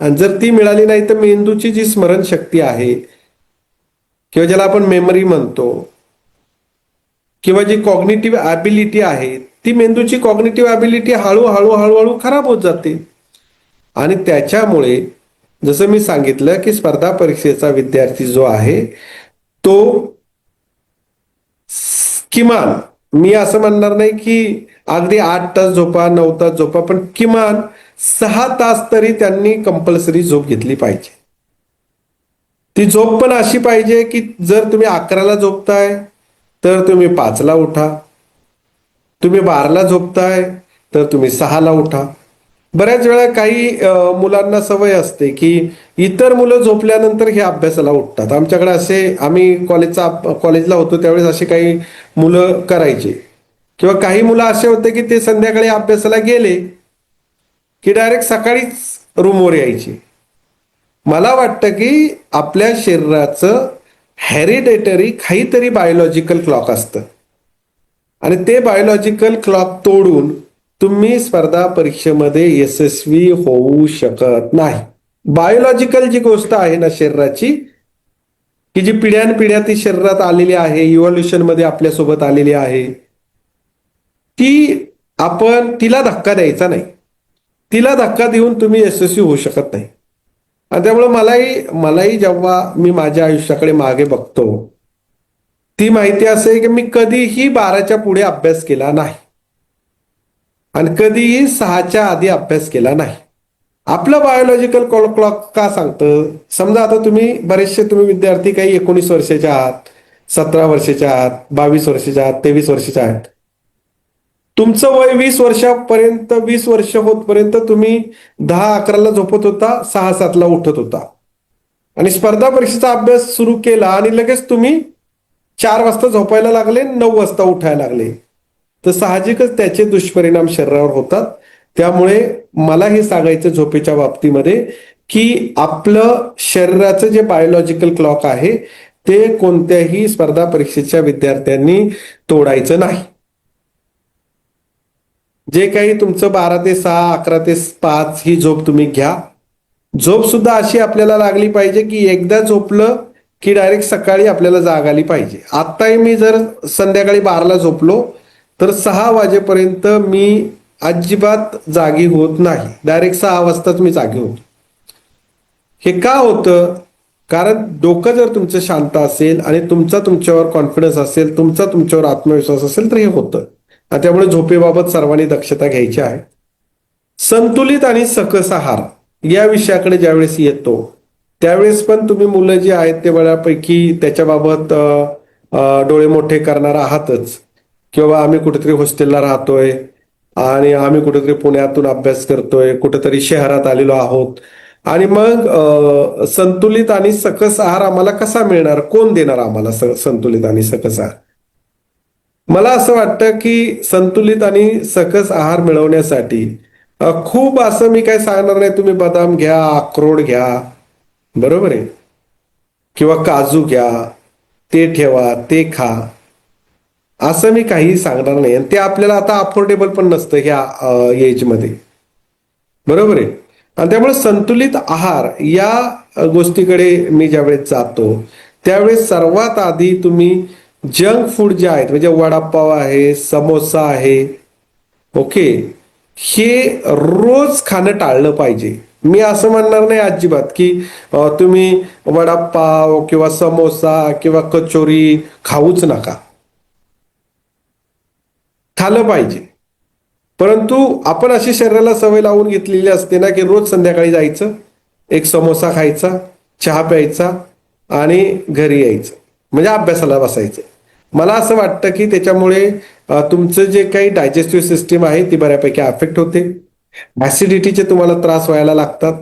आणि जर ती मिळाली नाही तर मेंदूची जी स्मरणशक्ती आहे किंवा ज्याला आपण मेमरी म्हणतो, किंवा जी कॉग्निटिव्ह ॲबिलिटी आहे, ती मेंदूची कॉग्निटिव्ह ॲबिलिटी हळूहळू हळूहळू खराब होत जाते. आणि त्याच्यामुळे जसं मी सांगितलं की स्पर्धा परीक्षेचा विद्यार्थी जो आहे तो किमान, मी असं म्हणणार नाही की अगदी 8 तास झोपा, 9 तास झोपा, पण किमान 6 तास तरी त्यांनी कंपल्सरी झोप घेतली पाहिजे. ती झोप पण अशी पाहिजे की जर तुम्ही 11ला झोपताय तर तुम्ही 5ला उठा, तुम्ही 12ला झोपताय तर तुम्ही 6ला उठा. बऱ्याच वेळा काही मुलांना सवय असते की इतर मुलं झोपल्यानंतर हे अभ्यासाला उठतात. आमच्याकडे असे, आम्ही कॉलेजला होतो त्यावेळेस असे काही मुलं करायचे. किंवा काही मुलं असे होते की ते संध्याकाळी अभ्यासाला गेले की डायरेक्ट सकाळीच रूमवर यायचे. मला वाटतं की आपल्या शरीराचं हेरिडेटरी काहीतरी बायोलॉजिकल क्लॉक असतं आणि ते बायोलॉजिकल क्लॉक तोडून तुम्ही स्पर्धा परीक्षेमध्ये यशस्वी होऊ शकत नाही. बायोलॉजिकल जी गोष्ट आहे ना शरीराची, की जी पिढ्यानपिढ्या ती शरीरात आलेली आहे, इव्हॉल्युशन मध्ये आपल्यासोबत आलेली आहे, ती आपण तिला धक्का द्यायचा नाही. तिला धक्का देऊन तुम्ही यशस्वी होऊ शकत नाही. आणि त्यामुळे मलाही जेव्हा मी माझ्या आयुष्याकडे मागे बघतो, ती माहिती असे की मी कधीही 12च्या पुढे अभ्यास केला नाही आणि कधीही 6च्या आधी अभ्यास केला नाही. आपलं बायोलॉजिकल क्लॉक का सांगतं? समजा आता बरेचसे तुम्ही विद्यार्थी काही 19 वर्षाच्या आहात, 17 वर्षाच्या आहात, 22 वर्षाच्या आहात, 23 वर्षाच्या आहात. तुमचं वय 20 वर्षापर्यंत, 20 वर्ष होतपर्यंत तुम्ही 10-11ला झोपत होता, 6-7ला उठत होता आणि स्पर्धा परीक्षेचा अभ्यास सुरू केला आणि लगेच तुम्ही 4 वाजता झोपायला लागले, 9 वाजता उठायला लागले, तर साहजिकच त्याचे दुष्परिणाम शरीरावर होतात. त्यामुळे मला हे सांगायचं झोपेच्या बाबतीमध्ये की आपलं शरीराचं जे बायोलॉजिकल क्लॉक आहे ते कोणत्याही स्पर्धा परीक्षेच्या विद्यार्थ्यांनी तोडायचं नाही. जे काही तुमचं 12 ते 6, 11 ते 5 ही झोप तुम्ही घ्या. झोप सुद्धा अशी आपल्याला लागली पाहिजे की एकदा झोपलं की डायरेक्ट सकाळी आपल्याला जाग आली पाहिजे. आत्ताही मी जर संध्याकाळी 12ला झोपलो तर 6 वाजेपर्यंत मी अजिबात जागी होत नाही, डायरेक्ट 6 वाजताच मी जागी होतो. हे का होतं? कारण डोकं जर तुमचं शांत असेल आणि तुमच्यावर कॉन्फिडन्स असेल, तुमच्यावर आत्मविश्वास असेल तर हे होतं. आणि त्यामुळे झोपेबाबत सर्वांनी दक्षता घ्यायची आहे. संतुलित आणि सकस आहार या विषयाकडे ज्यावेळेस येतो त्यावेळेस पण तुम्ही मुलं जी आहेत ते बऱ्यापैकी त्याच्याबाबत डोळे मोठे करणार आहातच. किंवा आम्ही कुठेतरी हॉस्टेलला राहतोय आणि आम्ही कुठेतरी पुण्यातून अभ्यास करतोय, कुठेतरी शहरात आलेलो आहोत आणि मग संतुलित आणि सकस आहार आम्हाला कसा मिळणार, कोण देणार आम्हाला संतुलित आणि सकस आहार? मला असं वाटतं की संतुलित आणि सकस आहार मिळवण्यासाठी खूप असं मी काय सांगणार नाही, तुम्ही बदाम घ्या, अक्रोड घ्या, बरोबर आहे, किंवा काजू घ्या, ते ठेवा, ते खा, असं मी काही सांगणार नाही. आणि ते आपल्याला आता अफोर्डेबल पण नसतं ह्या एजमध्ये, बरोबर आहे. आणि त्यामुळे संतुलित आहार या गोष्टीकडे मी ज्यावेळेस जातो त्यावेळेस सर्वात आधी तुम्ही जंक फूड जे आहेत, म्हणजे वडापाव आहे, समोसा आहे, ओके, हे रोज खाणं टाळलं पाहिजे. मी असं म्हणणार नाही अजिबात की तुम्ही वडापाव किंवा समोसा किंवा कचोरी खाऊच नका, खाल्लं पाहिजे. परंतु आपण अशी शरीराला सवय लावून घेतलेली असते ना की रोज संध्याकाळी जायचं, एक समोसा खायचा, चहा प्यायचा आणि घरी यायचं, म्हणजे अभ्यासाला बसायचं. मला असं वाटतं की त्याच्यामुळे तुमचं जे काही डायजेस्टिव्ह सिस्टीम आहे ती बऱ्यापैकी अफेक्ट होते, ऍसिडिटीचे तुम्हाला त्रास व्हायला लागतात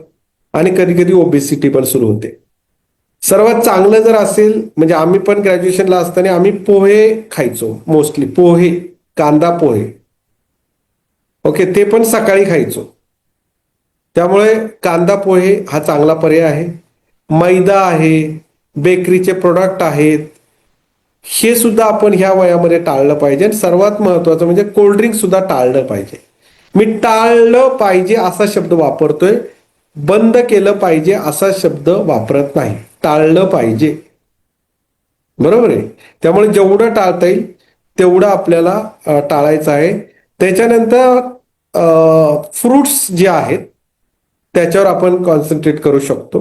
आणि कधी कधी ओबेसिटी पण सुरू होते. सर्वात चांगलं जर असेल, म्हणजे आम्ही पण ग्रॅज्युएशनला असताना आम्ही पोहे खायचो, मोस्टली पोहे, कांदा पोहे, ओके, ते पण सकाळी खायचो. त्यामुळे कांदा पोहे हा चांगला पर्याय आहे. मैदा आहे, बेकरीचे प्रोडक्ट आहेत, हे सुद्धा आपण ह्या वयामध्ये टाळलं पाहिजे. आणि सर्वात महत्वाचं म्हणजे कोल्ड्रिंक सुद्धा टाळलं पाहिजे. मी टाळलं पाहिजे असा शब्द वापरतोय, बंद केलं पाहिजे असा शब्द वापरत नाही. टाळलं पाहिजे, बरोबर आहे. त्यामुळे जेवढं टाळता येईल तेवढं आपल्याला टाळायचं आहे. त्याच्यानंतर फ्रुट्स जे आहेत त्याच्यावर आपण कॉन्सन्ट्रेट करू शकतो,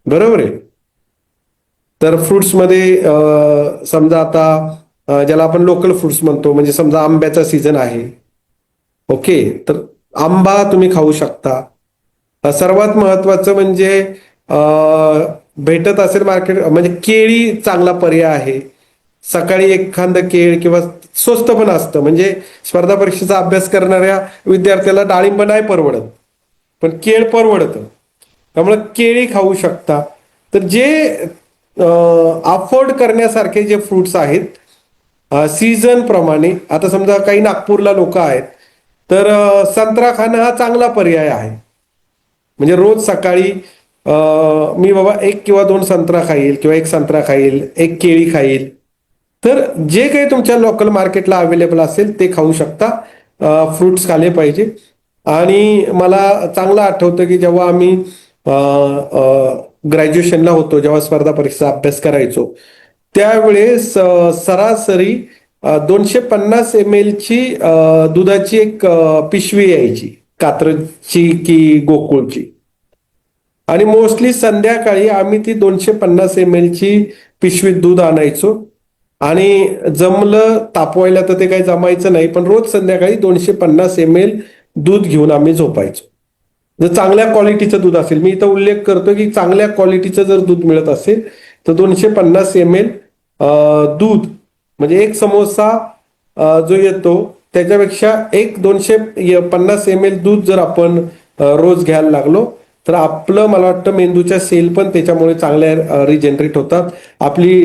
बरोबर आहे. तर फ्रुट्समध्ये समजा आता ज्याला आपण लोकल फ्रुट्स म्हणतो, म्हणजे समजा आंब्याचा सीझन आहे, ओके, तर आंबा तुम्ही खाऊ शकता. सर्वात महत्वाचं म्हणजे भेटत असेल मार्केट, म्हणजे केळी चांगला पर्याय आहे. सकाळी एखादं केळ, किंवा स्वस्त पण असतं, म्हणजे स्पर्धा परीक्षेचा अभ्यास करणाऱ्या विद्यार्थ्याला डाळिंब नाही परवडत, पण केळ परवडतं, त्यामुळे केळी खाऊ शकता. तर जे अफोर्ड करण्यासारखे जे फ्रुट्स आहेत सीझन प्रमाणे, आता समजा काही नागपूरला लोक आहेत तर संत्रा खाणं हा चांगला पर्याय आहे. म्हणजे रोज सकाळी मी बाबा एक किंवा दोन संत्रा खाईल, किंवा एक संत्रा खाईल, एक केळी खाईल. तर जे काही तुमच्या लोकल मार्केटला अवेलेबल असेल ते खाऊ शकता, फ्रुट्स खाल्ले पाहिजे. आणि मला चांगलं आठवतं की जेव्हा आम्ही ग्रॅज्युएशनला होतो, जेव्हा स्पर्धा परीक्षा अभ्यास करायचो, त्यावेळेस सरासरी 250 ml ची दुधाची एक पिशवी यायची, कात्रजची की गोकुळची. आणि मोस्टली संध्याकाळी आम्ही ती 250 ml ची पिशवीत दूध आणायचो. आणि जमलं तापवायला तर ते काही जमायचं नाही, पण रोज संध्याकाळी 250 ml दूध घेऊन आम्ही झोपायचो. जर चांगल्या क्वालिटीचं दूध असेल, मी इथं उल्लेख करतो की चांगल्या क्वालिटीचं जर दूध मिळत असेल तर 250 ml दूध, म्हणजे एक समोसा जो येतो त्याच्यापेक्षा एक 250 ml दूध जर आपण रोज घ्यायला लागलो तर आपलं, मला वाटतं, मेंदूच्या सेल पण त्याच्यामुळे चांगल्या रिजनरेट होतात. आपली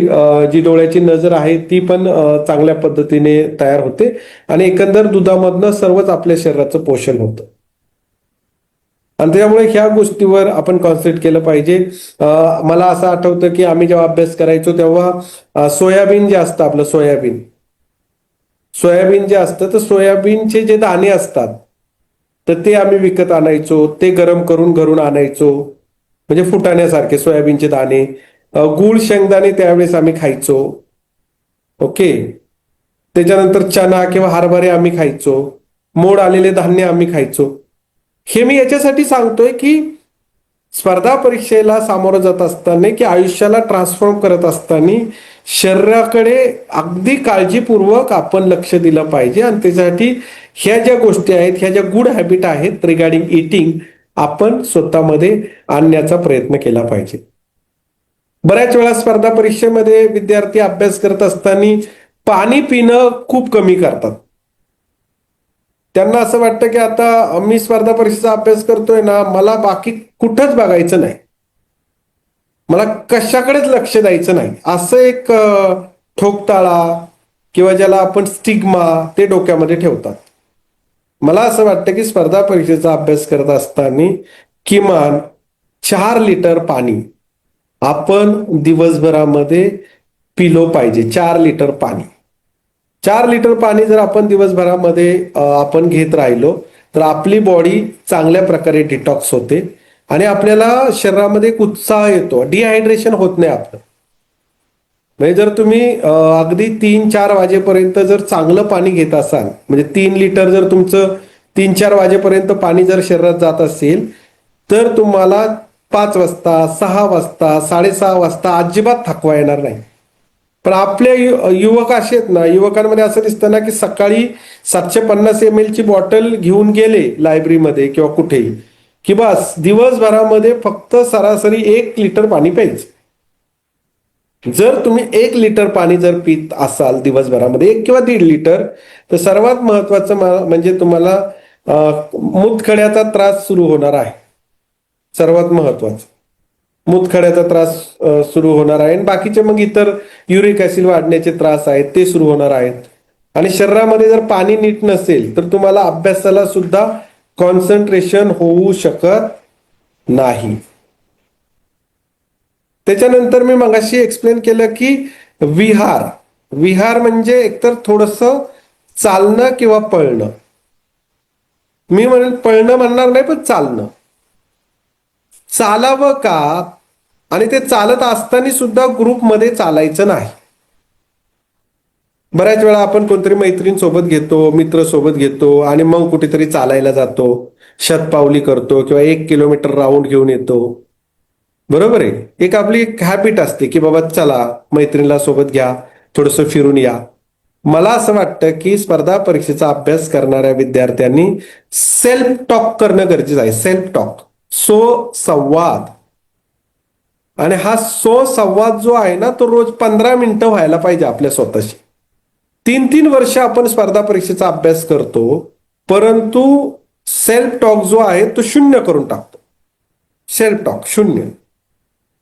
जी डोळ्याची नजर आहे ती पण चांगल्या पद्धतीने तयार होते. आणि एकंदर दुधामधनं सर्वच आपल्या शरीराचं पोषण होतं. आणि त्यामुळे ह्या गोष्टीवर आपण कॉन्सन्ट्रेट केलं पाहिजे. मला असं आठवतं की आम्ही जेव्हा अभ्यास करायचो तेव्हा सोयाबीन जे असतं, आपलं सोयाबीन जे असतं, तर सोयाबीनचे जे दाणे असतात तर ते आम्ही विकत आणायचो, ते गरम करून घरून आणायचो, म्हणजे फुटाण्यासारखे सोयाबीनचे दाणे. गुळ शेंगदाणे त्यावेळेस आम्ही खायचो, ओके. त्याच्यानंतर चना किंवा हरभरे आम्ही खायचो, मोड आलेले धान्य आम्ही खायचो. हे मी याच्यासाठी सांगतोय की स्पर्धा परीक्षेला सामोरं जात असताना, की आयुष्याला ट्रान्सफॉर्म करत असताना शरीराकडे अगदी काळजीपूर्वक आपण लक्ष दिलं पाहिजे. आणि त्यासाठी ह्या ज्या गोष्टी आहेत, ह्या ज्या गुड हॅबिट आहेत रिगार्डिंग इटिंग, आपण स्वतःमध्ये आणण्याचा प्रयत्न केला पाहिजे. बऱ्याच वेळा स्पर्धा परीक्षेमध्ये विद्यार्थी अभ्यास करत असताना पाणी पिणं खूप कमी करतात. त्यांना असं वाटतं की आता मी स्पर्धा परीक्षेचा अभ्यास करतोय ना, मला बाकी कुठंच बघायचं नाही, मला कशाकडेच लक्ष द्यायचं नाही, असं एक ठोकताळा किंवा ज्याला आपण स्टिग्मा ते डोक्यामध्ये ठेवतात. मला असं वाटतं की स्पर्धा परीक्षेचा अभ्यास करत असताना किमान 4 लिटर पाणी आपण दिवसभरामध्ये पिलो पाहिजे. 4 लिटर पाणी. 4 लिटर पाणी जर आपण दिवसभरामध्ये आपण घेत राहिलो तर आपली बॉडी चांगल्या प्रकारे डिटॉक्स होते आणि आपल्याला शरीरामध्ये एक उत्साह येतो, डिहायड्रेशन होत नाही आपलं. म्हणजे जर तुम्ही अगदी 3-4 वाजेपर्यंत जर चांगलं पाणी घेत असाल, म्हणजे 3 लिटर जर तुमचं 3-4 वाजेपर्यंत पाणी जर शरीरात जात असेल, तर तुम्हाला 5 वाजता, 6 वाजता, 6:30 वाजता अजिबात थकवा येणार नाही. पण आपले युवक असे आहेत ना, युवकांमध्ये असं दिसतं ना की सकाळी 750 ml ची बॉटल घेऊन गेले लायब्ररीमध्ये किंवा कुठेही, की बस दिवसभरामध्ये फक्त सरासरी 1 लिटर पाणी प्यायचं. जर तुम्ही 1 लिटर पाणी जर पित असाल दिवसभरामध्ये, 1 किंवा 1.5 लिटर, तर सर्वात महत्वाचं म्हणजे तुम्हाला मूतखड्याचा त्रास सुरू होणार आहे. सर्वात महत्वाचं मूतखड्याचा त्रास सुरू होणार आहे आणि बाकीचे मग इतर युरिक ऍसिड वाढण्याचे त्रास आहेत ते सुरू होणार आहेत. आणि शरीरामध्ये जर पाणी नीट नसेल तर तुम्हाला अभ्यासाला सुद्धा कॉन्सन्ट्रेशन होऊ शकत नाही. त्याच्यानंतर मी मगाशी एक्सप्लेन केलं की विहार. विहार म्हणजे एकतर थोडंसं चालणं किंवा पळणं. मी म्हणेल पळणं म्हणणार नाही, पण चालणं. चालावं का? आणि ते चालत असताना सुद्धा ग्रुपमध्ये चालायचं नाही. बऱ्याच वेळा आपण कोणतरी मैत्रीण सोबत घेतो, मित्र सोबत घेतो आणि मग कुठेतरी चालायला जातो, शतपावली करतो किंवा 1 किलोमीटर राऊंड घेऊन येतो. बरोबर आहे. एक आपली एक हॅबिट असते की बाबा चला मैत्रिणीला सोबत घ्या, थोडंसं फिरून या. मला असं वाटतं की स्पर्धा परीक्षेचा अभ्यास करणाऱ्या विद्यार्थ्यांनी सेल्फ टॉक करणं गरजेचं आहे. सेल्फ टॉक, संवाद. आणि हा संवाद जो आहे ना, तो रोज 15 मिनिटं व्हायला पाहिजे आपल्या स्वतःशी. 3-3 वर्ष आपण स्पर्धा परीक्षेचा अभ्यास करतो, परंतु सेल्फ टॉक जो आहे तो 0 करून टाकतो. Self talk 0.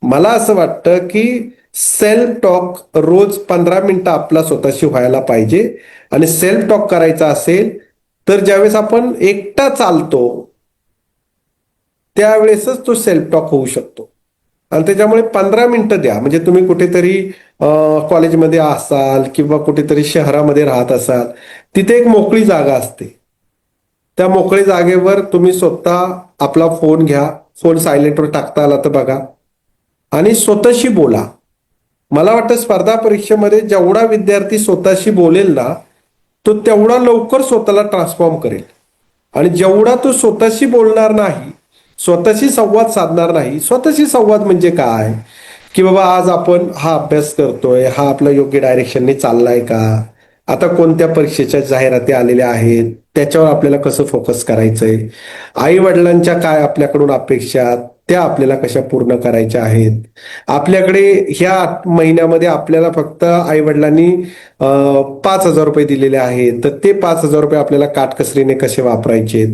मला असं वाटतं की सेल्फ टॉक रोज 15 मिनिटं आपला स्वतःशी व्हायला पाहिजे. आणि सेल्फ टॉक करायचा असेल तर ज्यावेळेस आपण एकटा चालतो त्यावेळेसच तो सेल्फ टॉक होऊ शकतो. आणि त्याच्यामुळे 15 मिनिटं द्या. म्हणजे तुम्ही कुठेतरी कॉलेजमध्ये असाल किंवा कुठेतरी शहरामध्ये राहत असाल, तिथे एक मोकळी जागा असते. त्या मोकळी जागेवर तुम्ही स्वतः आपला फोन घ्या, फोन सायलेंटवर टाकता आला तर बघा, आणि स्वतःशी बोला. मला वाटतं स्पर्धा परीक्षेमध्ये जेवढा विद्यार्थी स्वतःशी बोलेल ना, तो तेवढा लवकर स्वतःला ट्रान्सफॉर्म करेल. आणि जेवढा तो स्वतःशी बोलणार नाही, स्वतःशी संवाद साधणार नाही. स्वतःशी संवाद म्हणजे काय? की बाबा आज आपण हा अभ्यास करतोय, हा आपला योग्य डायरेक्शनने चाललाय का? आता कोणत्या परीक्षेच्या जाहिराती आलेल्या आहेत, त्याच्यावर आपल्याला कसं फोकस करायचंय? आई वडिलांच्या काय आपल्याकडून अपेक्षा, त्या आपल्याला कशा पूर्ण करायच्या आहेत? आपल्याकडे ह्या महिन्यामध्ये आपल्याला फक्त आई वडिलांनी 5,000 रुपये दिलेले आहेत, तर ते 5,000 रुपये आपल्याला काटकसरीने कसे वापरायचे?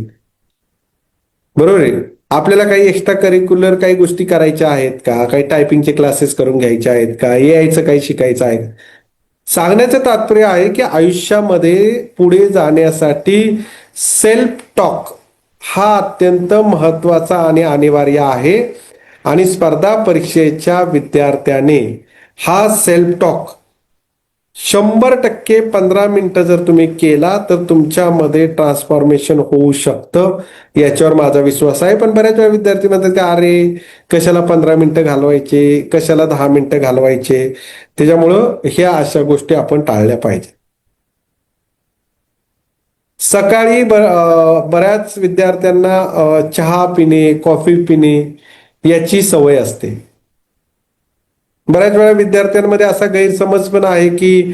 बरोबर आहे. आपल्याला काही एक्स्ट्रा करिक्युलर काही गोष्टी करायच्या आहेत का? काही टायपिंगचे क्लासेस करून घ्यायचे आहेत का? एआयचं काही शिकायचं आहे? सांगण्याचं तात्पर्य आहे की आयुष्यामध्ये पुढे जाण्यासाठी सेल्फ टॉक हा अत्यंत महत्वाचा आणि अनिवार्य आहे. आणि स्पर्धा परीक्षेच्या विद्यार्थ्याने हा सेल्फ टॉक 100% 15 मिनिटं जर तुम्ही केला तर तुमच्यामध्ये ट्रान्सफॉर्मेशन होऊ शकतं, याच्यावर माझा विश्वास आहे. पण बऱ्याच वेळा विद्यार्थी म्हणतात की अरे कशाला 15 मिनिटं घालवायचे, कशाला 10 मिनिटं घालवायचे. त्याच्यामुळं ह्या अशा गोष्टी आपण टाळल्या पाहिजे. सकाळी बऱ्याच विद्यार्थ्यांना चहा पिणे, कॉफी पिणे याची सवय असते. बऱ्याच वेळा विद्यार्थ्यांमध्ये असा गैरसमज पण आहे की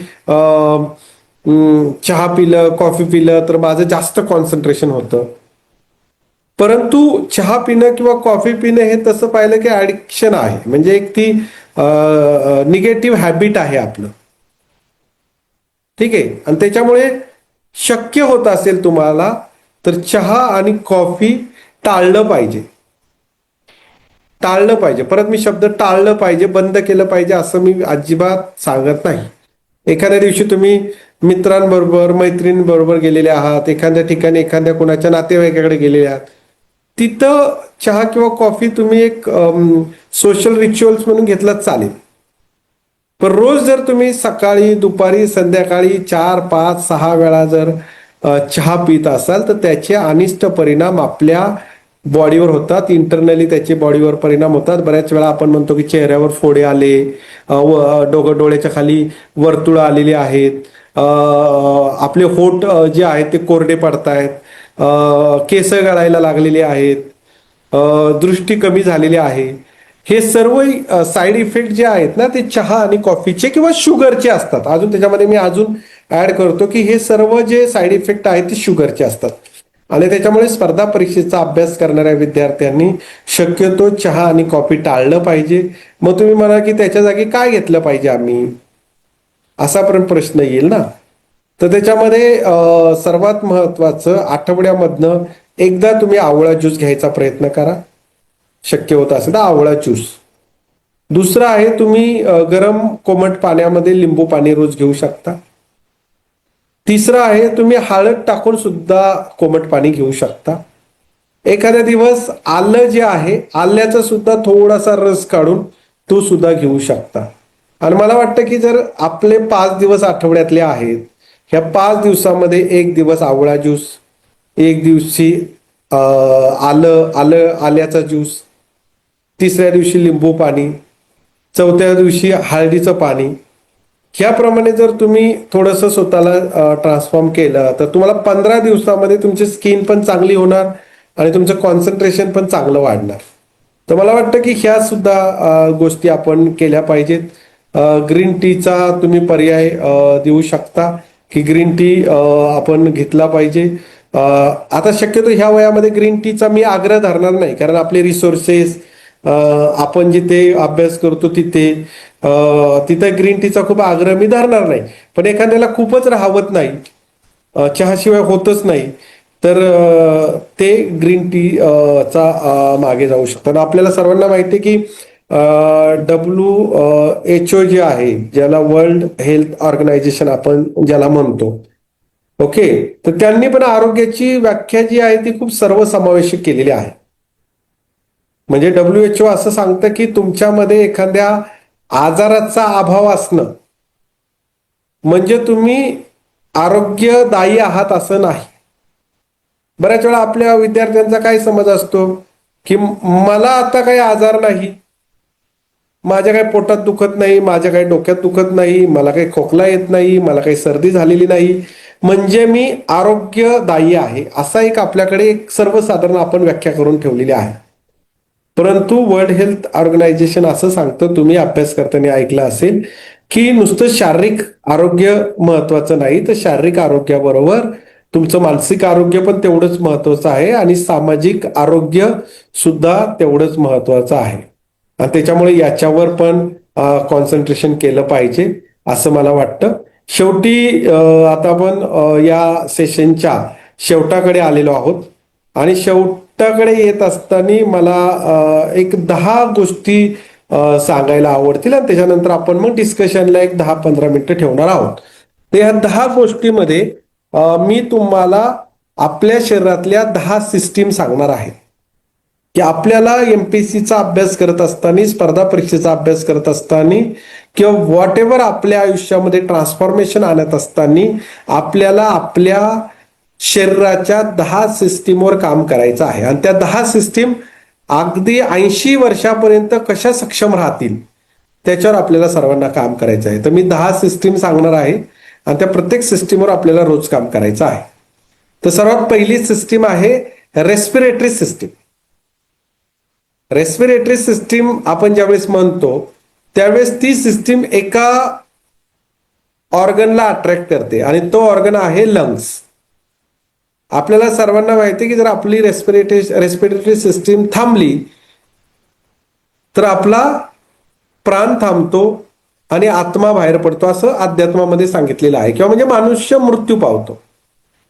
चहा पिलं, कॉफी पिलं तर माझं जास्त कॉन्सन्ट्रेशन होतं. परंतु चहा पिणं किंवा कॉफी पिणं हे तसं पाहिलं की ऍडिक्शन आहे, म्हणजे एक ती निगेटिव्ह हॅबिट आहे आपलं. ठीक आहे. आणि त्याच्यामुळे शक्य होत असेल तुम्हाला तर चहा आणि कॉफी टाळलं पाहिजे. टाळलं पाहिजे, परत मी शब्द टाळलं पाहिजे, बंद केलं पाहिजे असं मी अजिबात सांगत नाही. एखाद्या दिवशी तुम्ही मित्रांबरोबर मैत्रिणींबरोबर गेलेले आहात, एखाद्या ठिकाणी एखाद्या कोणाच्या नातेवाईकाकडे गेलेले आहात, तिथं चहा किंवा कॉफी तुम्ही एक सोशल रिच्युअल्स म्हणून घेतलाच चालेल. पण रोज जर तुम्ही सकाळी दुपारी संध्याकाळी 4 5 6 वेळा जर चहा पित असाल तर त्याचे अनिष्ट परिणाम आपल्या बॉडीवर होतात. इंटरनली त्याचे बॉडीवर परिणाम होतात. बऱ्याच वेळा आपण म्हणतो की चेहऱ्यावर फोडे आले, डोळ्याच्या खाली वर्तुळ आलेली आहेत, आपले होठ जे आहेत ते कोरडे पडतायत, केस गळायला लागलेले आहेत, दृष्टी कमी झालेली आहे. हे सर्व साईड इफेक्ट जे आहेत ना ते चहा आणि कॉफीचे किंवा शुगरचे असतात. अजून त्याच्यामध्ये मी अजून ऍड करतो की हे सर्व जे साईड इफेक्ट आहेत ते शुगरचे असतात. आणि त्याच्यामुळे स्पर्धा परीक्षेचा अभ्यास करणाऱ्या विद्यार्थ्यांनी शक्यतो चहा आणि कॉफी टाळलं पाहिजे. मग तुम्ही म्हणा की त्याच्या जागी काय घेतलं पाहिजे आम्ही, असा पण प्रश्न येईल ना. तर त्याच्यामध्ये सर्वात महत्वाचं आठवड्यामधनं एकदा तुम्ही आवळा ज्यूस घ्यायचा प्रयत्न करा, शक्य होत असेल तर आवळा ज्यूस. दुसरं आहे तुम्ही गरम कोमट पाण्यामध्ये लिंबू पाणी रोज घेऊ शकता. तिसरं आहे तुम्ही हळद टाकून सुद्धा कोमट पाणी घेऊ शकता. एखाद्या दिवस आलं जे आहे आल्याचा सुद्धा थोडासा रस काढून तो सुद्धा घेऊ शकता. आणि मला वाटतं की जर आपले 5 दिवस आठवड्यातले आहेत, ह्या 5 दिवसामध्ये एक दिवस आवळा ज्यूस, एक दिवशी आल्याचा ज्यूस, तिसऱ्या दिवशी लिंबू पाणी, चौथ्या दिवशी हळदीचं पाणी, ह्याप्रमाणे जर तुम्ही थोडंसं स्वतःला ट्रान्सफॉर्म केलं तर तुम्हाला 15 दिवसामध्ये तुमची स्किन पण चांगली होणार आणि तुमचं कॉन्सन्ट्रेशन पण चांगलं वाढणार. तर मला वाटतं की ह्या सुद्धा गोष्टी आपण केल्या पाहिजेत. ग्रीन टीचा तुम्ही पर्याय देऊ शकता की ग्रीन टी आपण घेतला पाहिजे. आता शक्यतो ह्या वयामध्ये ग्रीन टीचा मी आग्रह धरणार नाही, कारण आपले रिसोर्सेस, आपण जिथे अभ्यास करतो तिथे ग्रीन टीचा खूप आग्रह मी धरणार नाही. पण एखाद्याला खूपच राहवत नाही, चहाशिवाय होतच नाही, तर ते ग्रीन टी चा मागे जाऊ शकतात. आपल्याला सर्वांना माहिती आहे की WHO जे आहे, ज्याला वर्ल्ड हेल्थ ऑर्गनायझेशन आपण ज्याला म्हणतो, ओके, तर त्यांनी पण आरोग्याची व्याख्या जी आहे ती खूप सर्वसमावेशक केलेली आहे. म्हणजे WHO असं सांगतं की तुमच्यामध्ये एखाद्या आजाराचा अभाव असणं म्हणजे तुम्ही आरोग्यदायी आहात असं नाही. बऱ्याच वेळा आपल्या विद्यार्थ्यांचा काय समज असतो की मला आता काही आजार नाही, माझ्या काही पोटात दुखत नाही, माझ्या काही डोक्यात दुखत नाही, मला काही खोकला येत नाही, मला काही सर्दी झालेली नाही, म्हणजे मी आरोग्यदायी आहे, असा एक आपल्याकडे एक सर्वसाधारण आपण व्याख्या करून ठेवलेली आहे. परंतु वर्ल्ड हेल्थ ऑर्गनायझेशन असं सांगतं, तुम्ही अभ्यास करताना ऐकलं असेल की नुसतं शारीरिक आरोग्य महत्वाचं नाही, तर शारीरिक आरोग्याबरोबर तुमचं मानसिक आरोग्य पण तेवढंच महत्वाचं आहे आणि सामाजिक आरोग्य सुद्धा तेवढंच महत्वाचं आहे. आणि त्याच्यामुळे याच्यावर पण कॉन्सन्ट्रेशन केलं पाहिजे असं मला वाटतं. शेवटी आता आपण या सेशनच्या शेवटाकडे आलेलो आहोत आणि शेवटाकडे येत असताना मला एक 10 गोष्टी सांगायला आवडतील आणि त्याच्यानंतर आपण मग डिस्कशनला एक 10-15 मिनिटं ठेवणार आहोत. तर या 10 गोष्टीमध्ये मी तुम्हाला आपल्या शरीरातल्या 10 सिस्टीम सांगणार आहे की आपल्याला MPSCचा अभ्यास करत असताना, स्पर्धा परीक्षेचा अभ्यास करत असताना किंवा व्हॉट एव्हर आपल्या आयुष्यामध्ये ट्रान्सफॉर्मेशन आणत असताना आपल्याला आपल्या शरीराच्या 10 सिस्टीमवर काम करायचं आहे. आणि त्या 10 सिस्टीम अगदी 80 वर्षापर्यंत कशा सक्षम राहतील त्याच्यावर आपल्याला सर्वांना काम करायचं आहे. तर मी 10 सिस्टीम सांगणार आहे आणि त्या प्रत्येक सिस्टीमवर आपल्याला रोज काम करायचं आहे. तर सर्वात पहिली सिस्टीम आहे रेस्पिरेटरी सिस्टीम. रेस्पिरेटरी सिस्टीम आपण ज्यावेळेस म्हणतो त्यावेळेस ती सिस्टीम एका ऑर्गनला अट्रॅक्ट करते आणि तो ऑर्गन आहे लंग्स. आपल्याला सर्वांना माहिती आहे की जर आपली रेस्पिरेटरी सिस्टीम थांबली तर आपला प्राण थांबतो आणि आत्मा बाहेर पडतो असं अध्यात्मामध्ये सांगितलेलं आहे, किंवा म्हणजे मनुष्य मृत्यू पावतो.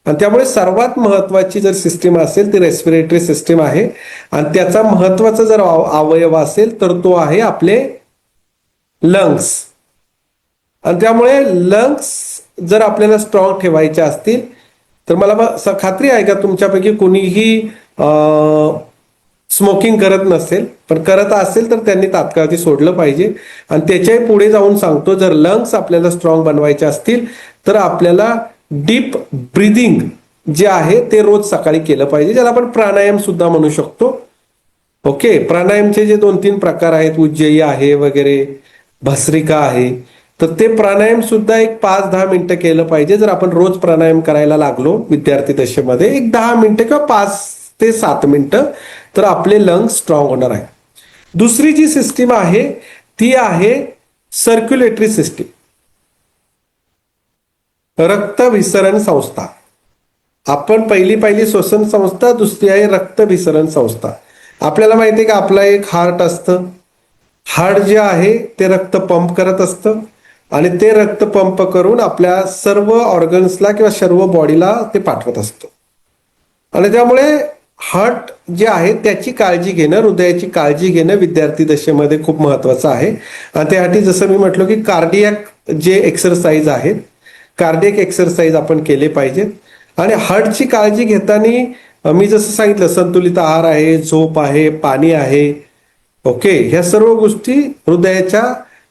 आणि त्यामुळे सर्वात महत्वाची जर सिस्टीम असेल ती रेस्पिरेटरी सिस्टीम आहे. आणि त्याचा महत्वाचा जर अवयव असेल तर तो आहे आपले लंग्स. आणि त्यामुळे लंग्स जर आपल्याला स्ट्रॉंग ठेवायचे असतील तर मला खात्री आहे का तुमच्यापैकी कोणीही स्मोकिंग करत नसेल, पण करत असेल तर त्यांनी तात्काळ ते सोडलं पाहिजे. आणि त्याच्याही पुढे जाऊन सांगतो, जर लंग्स आपल्याला स्ट्रॉंग बनवायचे असतील तर आपल्याला डीप ब्रिदिंग जे आहे ते रोज सकाळी केलं पाहिजे, ज्याला आपण प्राणायाम सुद्धा म्हणू शकतो. ओके, प्राणायामचे जे 2-3 प्रकार आहेत, उज्जयी आहे वगैरे, भस्त्रिका आहे, तर ते प्राणायाम सुद्धा एक 5-10 मिनिटं केलं पाहिजे. जर आपण रोज प्राणायाम करायला लागलो विद्यार्थी दशेमध्ये एक 10 मिनिटं किंवा 5 ते 7 मिनिटं, तर आपले लंग्स स्ट्रॉंग होणार आहे. दुसरी जी सिस्टीम आहे ती आहे सर्क्युलेटरी सिस्टीम, रक्तभिसरण संस्था. आपण पहिली श्वसन संस्था, दुसरी आहे रक्तभिसरण संस्था. आपल्याला माहिती आहे की आपलं एक हार्ट असतं. हार्ट जे आहे ते रक्त पंप करत असतं आणि ते रक्त पंप करून आपल्या सर्व ऑर्गन्सला किंवा सर्व बॉडीला ते पाठवत असतं. आणि त्यामुळे हार्ट जे आहे त्याची काळजी घेणं, हृदयाची काळजी घेणं विद्यार्थी दशेमध्ये खूप महत्वाचं आहे. आणि त्यासाठी जसं मी म्हटलं की कार्डियक जे एक्सरसाइज आहेत, कार्डियक एक्सरसाइज आपण केले पाहिजेत. आणि हार्टची काळजी घेताना मी जसं सांगितलं संतुलित आहार आहे, झोप आहे, पाणी आहे. ओके, ह्या सर्व गोष्टी हृदयाच्या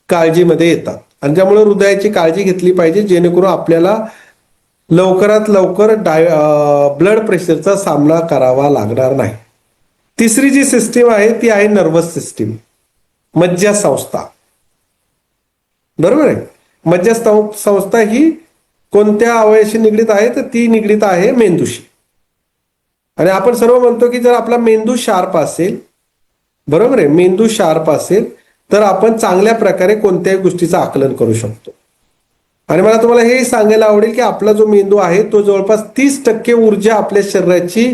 काळजीमध्ये येतात. आणि त्यामुळे हृदयाची काळजी घेतली पाहिजे जेणेकरून आपल्याला लवकरात लवकर ब्लड प्रेशरचा सामना करावा लागणार नाही. तिसरी जी सिस्टीम आहे ती आहे नर्वस सिस्टीम, मज्जासंस्था. बरोबर आहे. मज्जासंस्था ही कोणत्या अवयवाशी निगडीत आहे तर ती निगडीत आहे मेंदूशी. आणि आपण सर्व म्हणतो की जर आपला मेंदू शार्प असेल, बरोबर आहे, मेंदू शार्प असेल तर आपण चांगल्या प्रकारे कोणत्याही गोष्टीचं आकलन करू शकतो. आणि मला तुम्हाला हे सांगायला आवडेल की आपला जो मेंदू आहे तो जवळपास 30% ऊर्जा आपल्या शरीराची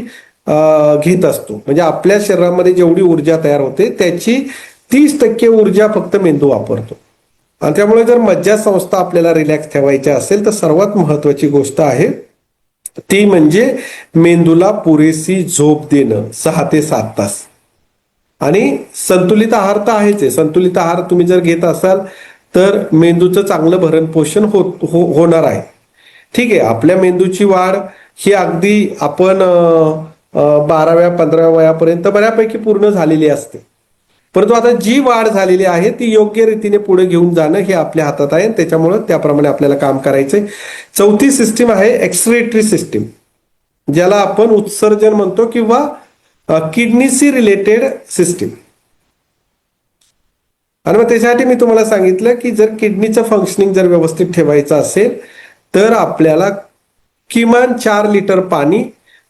घेत असतो. म्हणजे आपल्या शरीरामध्ये जेवढी ऊर्जा तयार होते त्याची 30% ऊर्जा फक्त मेंदू वापरतो. आणि त्यामुळे जर मज्जासंस्था आपल्याला रिलॅक्स ठेवायची असेल तर सर्वात महत्वाची गोष्ट आहे ती म्हणजे मेंदूला पुरेशी झोप देणं 6 ते 7 तास. आणि संतुलित आहार तर आहेच आहे. संतुलित आहार तुम्ही जर घेत असाल तर मेंदूचं चांगलं भरण पोषण होणार आहे. ठीक आहे, आपल्या मेंदूची वाढ ही अगदी आपण 12व्या 15व्या वयापर्यंत बऱ्यापैकी पूर्ण झालेली असते. परंतु आता जी वाढ झालेली आहे ती योग्य रीतीने पुढे घेऊन जाणं हे आपल्या हातात आहे. त्याच्यामुळे त्याप्रमाणे आपल्याला काम करायचंय. चौथी सिस्टीम आहे एक्सक्रिटरी सिस्टीम, ज्याला आपण उत्सर्जन म्हणतो किंवा किडनीशी रिलेटेड सिस्टीम. आणि मग त्याच्यासाठी मी तुम्हाला सांगितलं की जर किडनीचं फंक्शनिंग जर व्यवस्थित ठेवायचं असेल तर आपल्याला किमान 4 लिटर पाणी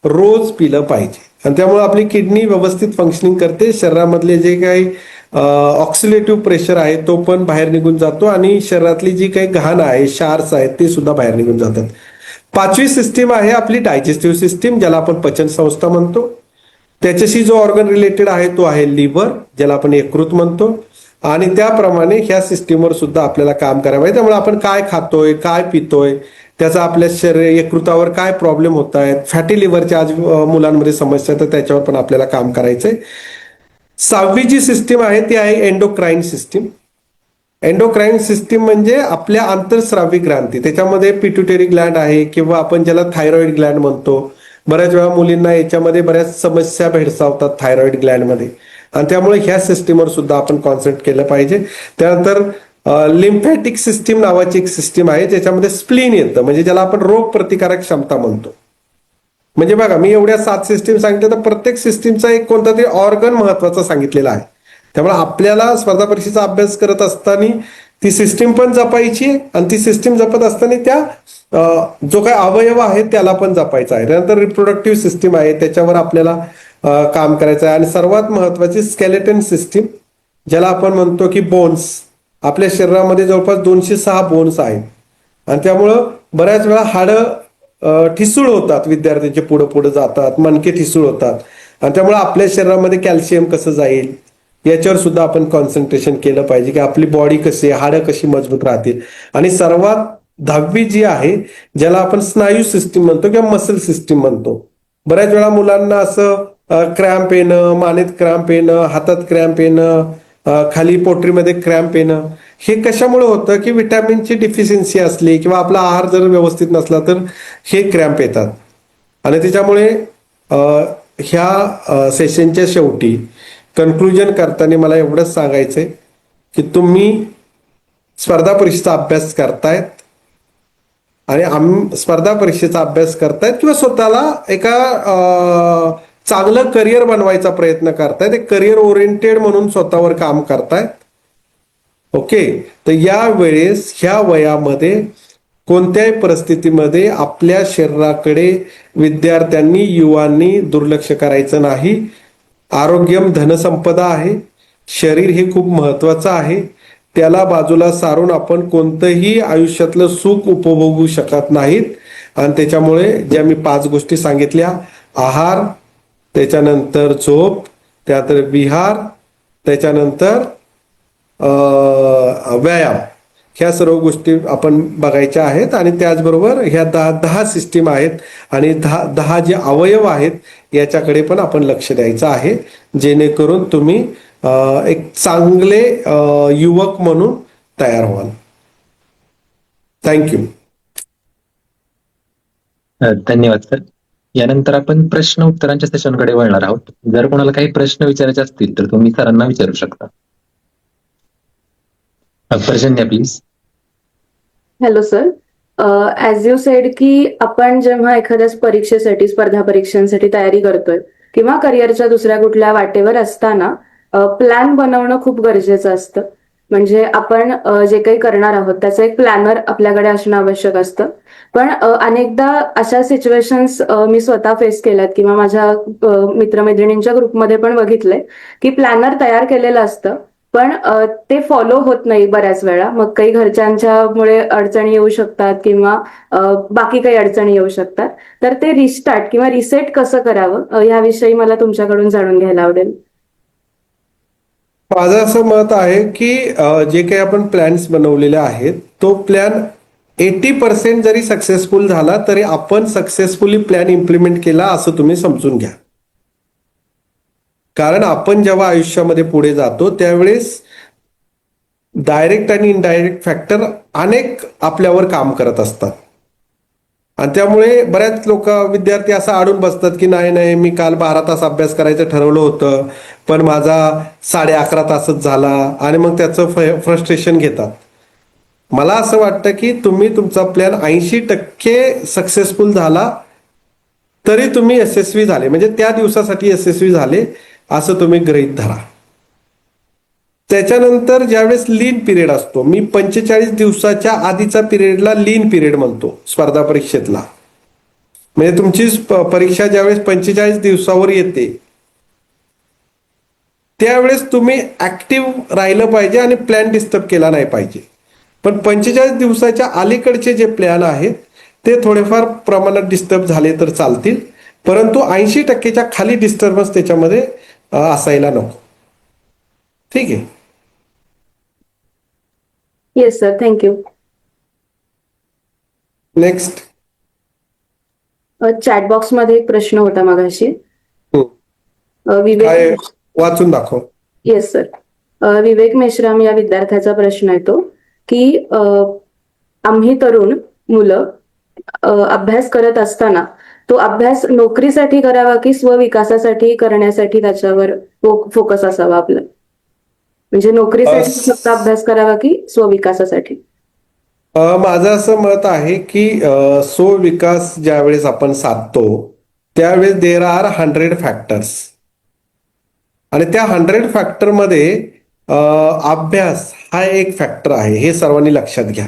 रोज पिलं पाहिजे. आणि त्यामुळे आपली किडनी व्यवस्थित फंक्शनिंग करते. शरीरामधले जे काही ऑक्सिडेटिव्ह प्रेशर आहे तो पण बाहेर निघून जातो आणि शरीरातली जी काही घाण आहे, क्षार्स आहेत ते सुद्धा बाहेर निघून जातात. 5वी सिस्टीम आहे आपली डायजेस्टिव्ह सिस्टीम, ज्याला आपण पचन संस्था म्हणतो. त्याच्याशी जो ऑर्गन रिलेटेड आहे तो आहे लिव्हर, ज्याला आपण यकृत म्हणतो. आणि त्याप्रमाणे ह्या सिस्टीमवर सुद्धा आपल्याला काम करावं आहे. त्यामुळे आपण काय खातोय, काय पितोय, त्याचा आपल्या यकृतावर काय प्रॉब्लेम होत आहेत, फॅटी लिव्हरच्या आज मुलांमध्ये समस्या, तर त्याच्यावर पण आपल्याला काम करायचंय. 6वी जी सिस्टीम आहे ती आहे एंडोक्राईन सिस्टीम. एंडोक्राईन सिस्टीम म्हणजे आपल्या आंतरस्रावी ग्रंथी, त्याच्यामध्ये पिट्युटरी ग्लँड आहे किंवा आपण ज्याला थायरॉइड ग्लँड म्हणतो. बऱ्याच वेळा मुलींना याच्यामध्ये बऱ्याच समस्या भेडसावतात थायरॉइड ग्लँडमध्ये. आणि त्यामुळे ह्या सिस्टीमवर सुद्धा आपण कॉन्सन्ट्रेट केलं पाहिजे. त्यानंतर लिम्फॅटिक सिस्टीम नावाची एक सिस्टीम आहे ज्याच्यामध्ये स्प्लीन येतं, म्हणजे ज्याला आपण रोग प्रतिकारक क्षमता म्हणतो. म्हणजे बघा, मी एवढ्या 7 सिस्टीम सांगितल्या तर प्रत्येक सिस्टीमचा एक कोणता तरी ऑर्गन महत्वाचा सांगितलेला आहे. त्यामुळे आपल्याला स्पर्धा परीक्षेचा अभ्यास करत असताना ती सिस्टीम पण जपायची आणि ती सिस्टीम जपत असताना त्या जो काही अवयव आहे त्याला पण जपायचा आहे. त्यानंतर रिप्रोडक्टिव्ह सिस्टीम आहे, त्याच्यावर आपल्याला काम करायचं आहे. आणि सर्वात महत्वाची स्केलेटन सिस्टीम, ज्याला आपण म्हणतो की बोन्स. आपल्या शरीरामध्ये जवळपास 206 बोन्स आहेत. आणि त्यामुळं बऱ्याच वेळा हाडं ठिसूळ होतात, विद्यार्थ्यांचे पुढे पुढे जातात, मणके ठिसूळ होतात. आणि त्यामुळे आपल्या शरीरामध्ये कॅल्शियम कसं जाईल याच्यावर सुद्धा आपण कॉन्सन्ट्रेशन केलं पाहिजे की आपली बॉडी कशी, हाडं कशी मजबूत राहतील. आणि सर्वात 10वी जी आहे, ज्याला आपण स्नायू सिस्टीम म्हणतो किंवा मसल सिस्टीम म्हणतो. बऱ्याच वेळा मुलांना असं क्रॅम्प येणं, मानेत क्रॅम्प येणं, हातात क्रॅम्प येणं, खाली पोटरीमध्ये क्रॅम्प येणं, हे कशामुळे होतं की विटॅमिनची डिफिशियन्सी असली किंवा आपला आहार जर व्यवस्थित नसला तर हे क्रॅम्प येतात. आणि त्याच्यामुळे ह्या सेशनच्या शेवटी कन्क्लुजन करताना मला एवढंच सांगायचंय की तुम्ही स्पर्धा परीक्षेचा अभ्यास करतायत आणि स्पर्धा परीक्षेचा अभ्यास करतायत किंवा स्वतःला एका चांगलं करिअर बनवायचा प्रयत्न करतायत, एक करिअर ओरिएंटेड म्हणून स्वतःवर काम करतायत. ओके, तर या वेळेस ह्या वयामध्ये कोणत्याही परिस्थितीमध्ये आपल्या शरीराकडे विद्यार्थ्यांनी, युवांनी दुर्लक्ष करायचं नाही. आरोग्यम धनसंपदा आहे. शरीर हे खूप महत्वाचं आहे. त्याला बाजूला सारून आपण कोणतंही आयुष्यातलं सुख उपभोगू शकत नाहीत. आणि त्याच्यामुळे ज्या मी 5 गोष्टी सांगितल्या, आहार, त्याच्यानंतर झोप, त्यानंतर विहार, त्याच्यानंतर व्यायाम, ह्या सर्व गोष्टी आपण बघायच्या आहेत. आणि त्याचबरोबर ह्या 10 सिस्टीम आहेत आणि 10 जे अवयव आहेत याच्याकडे पण आपण लक्ष द्यायचं आहे, जेणेकरून तुम्ही एक चांगले युवक म्हणून तयार व्हाल. थँक्यू. धन्यवाद सर. यानंतर आपण प्रश्न उत्तरांच्या सेशनकडे वळणार आहोत. जर कोणाला काही प्रश्न विचारायचे असतील तर तुम्ही सरांना विचारू शकता. Parjanya please. Hello sir, as you said की आपण जेव्हा एखाद्या परीक्षेसाठी, स्पर्धा परीक्षांसाठी तयारी करतोय किंवा करिअरच्या दुसऱ्या कुठल्या वाटेवर असताना प्लॅन बनवणं खूप गरजेचं असतं. म्हणजे आपण जे काही करणार आहोत त्याचं एक प्लॅनर आपल्याकडे असणं आवश्यक असतं. पण अनेकदा अशा सिच्युएशन्स मी स्वतः फेस केल्यात किंवा माझ्या मित्रमैत्रिणींच्या ग्रुपमध्ये पण बघितलंय की प्लॅनर तयार केलेलं असतं पण ते फॉलो होत नाही बऱ्याच वेळा. मग काही घरच्यांच्यामुळे अडचणी येऊ शकतात किंवा बाकी काही अडचणी येऊ शकतात. तर ते रिस्टार्ट किंवा रिसेट कसं करावं याविषयी मला तुमच्याकडून जाणून घ्यायला आवडेल. माझं असं मत आहे की जे काही आपण प्लॅन्स बनवलेले आहेत, तो प्लॅन 80% जरी सक्सेसफुल झाला तरी आपण सक्सेसफुली प्लॅन इम्प्लिमेंट केला असं तुम्ही समजून घ्या. कारण आपण जेव्हा आयुष्यामध्ये पुढे जातो त्यावेळेस डायरेक्ट आणि इनडायरेक्ट फॅक्टर अनेक आपल्यावर काम करत असतात. आणि त्यामुळे बऱ्याच विद्यार्थी असं अडून बसतात की नाही मी काल 12 तास अभ्यास करायचं ठरवलं होतं पण माझा 11.5 तासच झाला, आणि मग त्याचं फ्रस्ट्रेशन घेतात. मला असं वाटतं की तुम्ही तुमचा प्लॅन 80% सक्सेसफुल झाला तरी तुम्ही यशस्वी झाले, म्हणजे त्या दिवसासाठी यशस्वी झाले असं तुम्ही गृहीत धरा. त्याच्यानंतर ज्यावेळेस लीन पिरियड असतो, मी 45 दिवसाच्या आधीचा पिरियडला लीन पिरियड म्हणतो स्पर्धा परीक्षेतला. म्हणजे तुमची परीक्षा ज्यावेळेस 45 दिवसावर येते त्यावेळेस तुम्ही ऍक्टिव्ह राहिलं पाहिजे आणि प्लॅन डिस्टर्ब केला नाही पाहिजे. पण 45 दिवसाच्या अलीकडचे जे प्लॅन आहेत ते थोडेफार प्रमाणात डिस्टर्ब झाले तर चालतील, परंतु 80%च्या खाली डिस्टर्बन्स त्याच्यामध्ये असायला नको. ठीक आहे. Yes sir, thank you. Next. Chat बॉक्समध्ये एक प्रश्न होता मगाशी. काय विवेक, वाचून दाखव. Yes sir. विवेक मेश्राम या विद्यार्थ्याचा प्रश्न आहे तो की आम्ही तरुण मुलं अभ्यास करत असताना तो अभ्यास नोकरीसाठी करावा की स्वविकासासाठी करण्यासाठी त्याच्यावर फोकस असावा आपला. म्हणजे नोकरीसाठी फक्त अभ्यास करावा की स्वविकासासाठी. माझं असं मत आहे की स्वविकास ज्यावेळेस आपण साधतो त्यावेळेस देर आर 100 फॅक्टर्स, आणि त्या 100 फॅक्टरमध्ये अभ्यास हा एक फॅक्टर आहे, हे सर्वांनी लक्षात घ्या.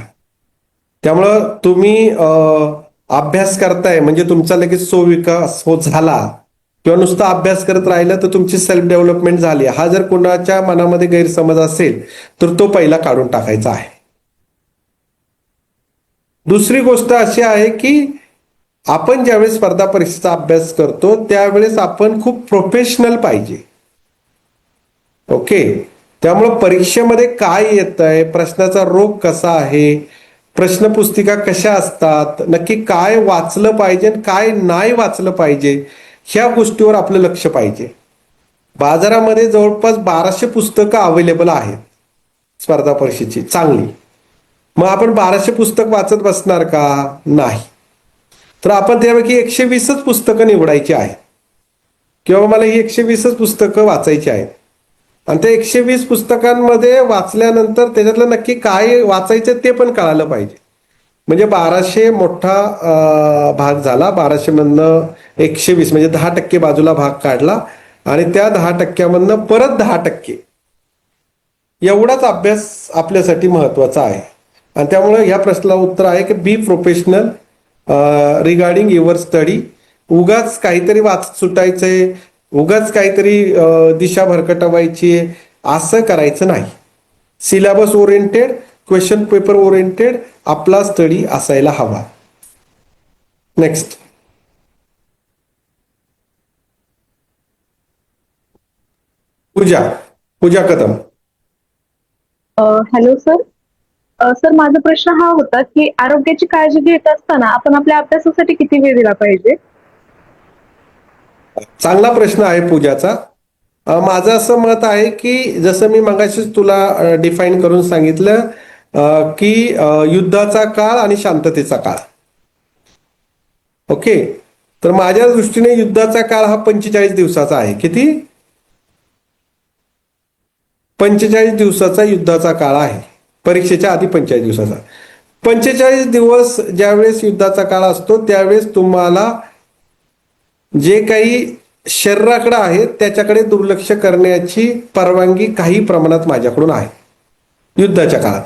त्यामुळं तुम्ही अभ्यास करताय म्हणजे तुमचा लगेच स्वविकास झाला किंवा नुसता अभ्यास करत राहिलं तर तुमची सेल्फ डेव्हलपमेंट झाली, हा जर कोणाच्या मनामध्ये गैरसमज असेल तर तो पहिला काढून टाकायचा आहे. दुसरी गोष्ट अशी आहे की आपण ज्यावेळेस स्पर्धा परीक्षेचा अभ्यास करतो त्यावेळेस आपण खूप प्रोफेशनल पाहिजे. ओके, त्यामुळं परीक्षेमध्ये काय येत आहे, प्रश्नाचा रोग कसा आहे, प्रश्नपुस्तिका कशा असतात, नक्की काय वाचलं पाहिजे आणि काय नाही वाचलं पाहिजे, ह्या गोष्टीवर आपलं लक्ष पाहिजे. बाजारामध्ये जवळपास 1200 पुस्तकं अवेलेबल आहेत स्पर्धा परीक्षेची चांगली. मग आपण 1200 पुस्तक वाचत बसणार का? नाही. तर आपण त्यापैकी 120च पुस्तकं निवडायची आहेत किंवा मला ही 120च पुस्तकं वाचायची आहेत. आणि त्या 120 पुस्तकांमध्ये वाचल्यानंतर त्याच्यातलं नक्की काय वाचायचं ते पण कळालं पाहिजे. म्हणजे 1200 मोठा भाग झाला, 1200 मधनं 120 म्हणजे 10% बाजूला भाग काढला आणि त्या 10%मधनं परत 10% एवढाच अभ्यास आपल्यासाठी महत्वाचा आहे. आणि त्यामुळे ह्या प्रश्नाला उत्तर आहे की be professional regarding your study. उगाच काहीतरी वाचत सुटायचंय, उगाच काहीतरी दिशा भरकटवायची असं करायचं नाही. Syllabus oriented, question paper oriented आपला स्टडी असायला हवा. Next. Pooja Kadam. Hello sir. Sir माझा प्रश्न हा होता की आरोग्याची काळजी घेत असताना आपण आपल्या अभ्यासासाठी किती वेळ दिला पाहिजे? चांगला प्रश्न आहे पूजाचा. माझं असं मत आहे की जसं मी मगाशीच तुला डिफाईन करून सांगितलं की युद्धाचा काळ आणि शांततेचा काळ. ओके. तर माझ्या दृष्टीने युद्धाचा काळ हा 45 दिवसाचा आहे. किती? 45 दिवसाचा युद्धाचा काळ आहे. परीक्षेच्या आधी 45 दिवसाचा. 45 दिवस ज्यावेळेस युद्धाचा काळ असतो त्यावेळेस तुम्हाला जे काही शरीराकडे आहे त्याच्याकडे दुर्लक्ष करण्याची परवानगी काही प्रमाणात माझ्याकडून आहे युद्धाच्या काळात.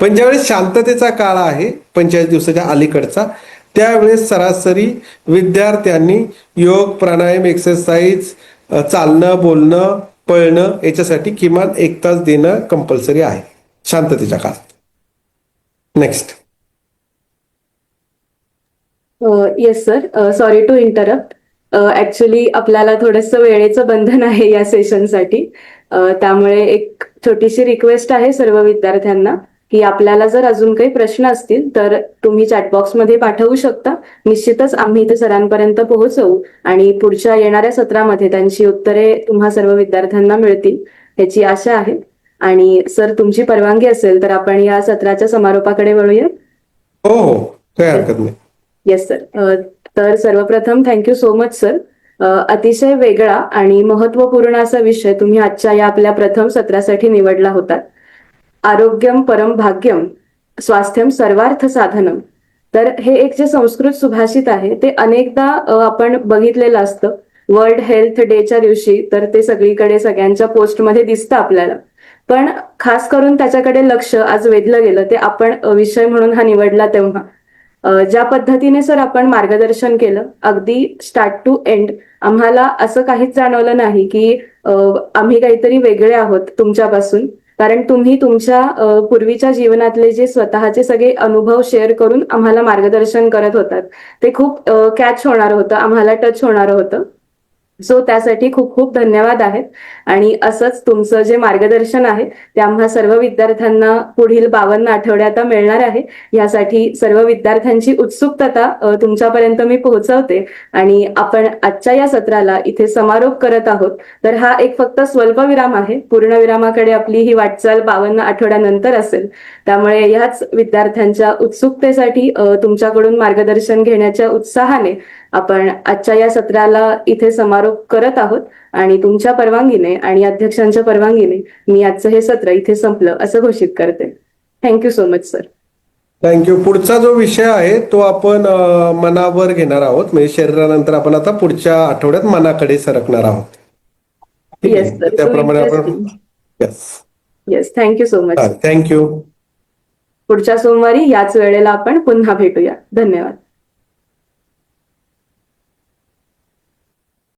पण ज्यावेळेस शांततेचा काळ आहे 45 दिवसाच्या अलीकडचा, त्यावेळेस सरासरी विद्यार्थ्यांनी योग, प्राणायाम, एक्सरसाइज, चालणं, बोलणं, पळणं याच्यासाठी किमान 1 तास देणं कंपल्सरी आहे शांततेच्या काळात. Next. Yes sir, sorry to interrupt. Actually आपल्याला थोडंसं वेळेचं बंधन आहे या सेशनसाठी, त्यामुळे एक छोटीशी रिक्वेस्ट आहे सर्व विद्यार्थ्यांना की आपल्याला जर अजून काही प्रश्न असतील तर तुम्ही चॅटबॉक्समध्ये पाठवू शकता. निश्चितच आम्ही ते सरांपर्यंत पोहोचवू आणि पुढच्या येणाऱ्या सत्रामध्ये त्यांची उत्तरे तुम्हा सर्व विद्यार्थ्यांना मिळतील याची आशा आहे. आणि सर तुमची परवानगी असेल तर आपण या सत्राच्या समारोपाकडे वळूया. हो हो, काही हरकत नाही. Yes sir. तर सर्वप्रथम थँक्यू सो मच सर. अतिशय वेगळा आणि महत्वपूर्ण असा विषय तुम्ही आजच्या या आपल्या प्रथम सत्रासाठी निवडला होता. आरोग्यम परम भाग्यम स्वास्थ्यम सर्वार्थ साधनम. तर हे एक जे संस्कृत सुभाषित आहे ते अनेकदा आपण बघितलेलं असतं वर्ल्ड हेल्थ डेच्या दिवशी, तर ते सगळीकडे सगळ्यांच्या पोस्टमध्ये दिसतं आपल्याला. पण खास करून त्याच्याकडे लक्ष आज वेधलं गेलं ते आपण विषय म्हणून हा निवडला तेव्हा. ज्या पद्धतीने सर आपण मार्गदर्शन केलं अगदी स्टार्ट टू एंड, आम्हाला असं काहीच जाणवलं नाही की आम्ही काहीतरी वेगळे आहोत तुमच्यापासून. कारण तुम्ही तुमच्या पूर्वीच्या जीवनातले जे स्वतःचे सगळे अनुभव शेअर करून आम्हाला मार्गदर्शन करत होतात ते खूप कॅच होणारं होतं, आम्हाला टच होणारं होतं. सो त्यासाठी खूप खूप धन्यवाद आहेत. आणि असंच तुमचं जे मार्गदर्शन आहे ते आम्हा सर्व विद्यार्थ्यांना पुढील 52 आठवड्यात मिळणार आहे. यासाठी सर्व विद्यार्थ्यांची उत्सुकता तुमच्यापर्यंत मी पोहोचवते. आणि आपण आजच्या या सत्राला इथे समारोप करत आहोत. तर हा एक फक्त स्वल्पविराम आहे, पूर्णविरामाकडे आपली ही वाटचाल 52 आठवड्यानंतर असेल. त्यामुळे ह्याच विद्यार्थ्यांच्या उत्सुकतेसाठी तुमच्याकडून मार्गदर्शन घेण्याच्या उत्साहाने आपण आजच्या या सत्राला इथे समारोप करत आहोत. आणि तुमच्या परवानगीने आणि अध्यक्षांच्या परवानगीने मी आजचं हे सत्र इथे संपलं असं घोषित करते. Thank you so much sir. Thank you. पुढचा जो विषय आहे तो आपण मनावर घेणार आहोत, म्हणजे शरीरानंतर आपण आता पुढच्या आठवड्यात मनाकडे सरकणार आहोत. ठीक आहे? Yes sir. त्याप्रमाणे आपण yes, thank you so much. Thank you. पुढच्या सोमवारी याच वेळेला आपण पुन्हा भेटूया. धन्यवाद.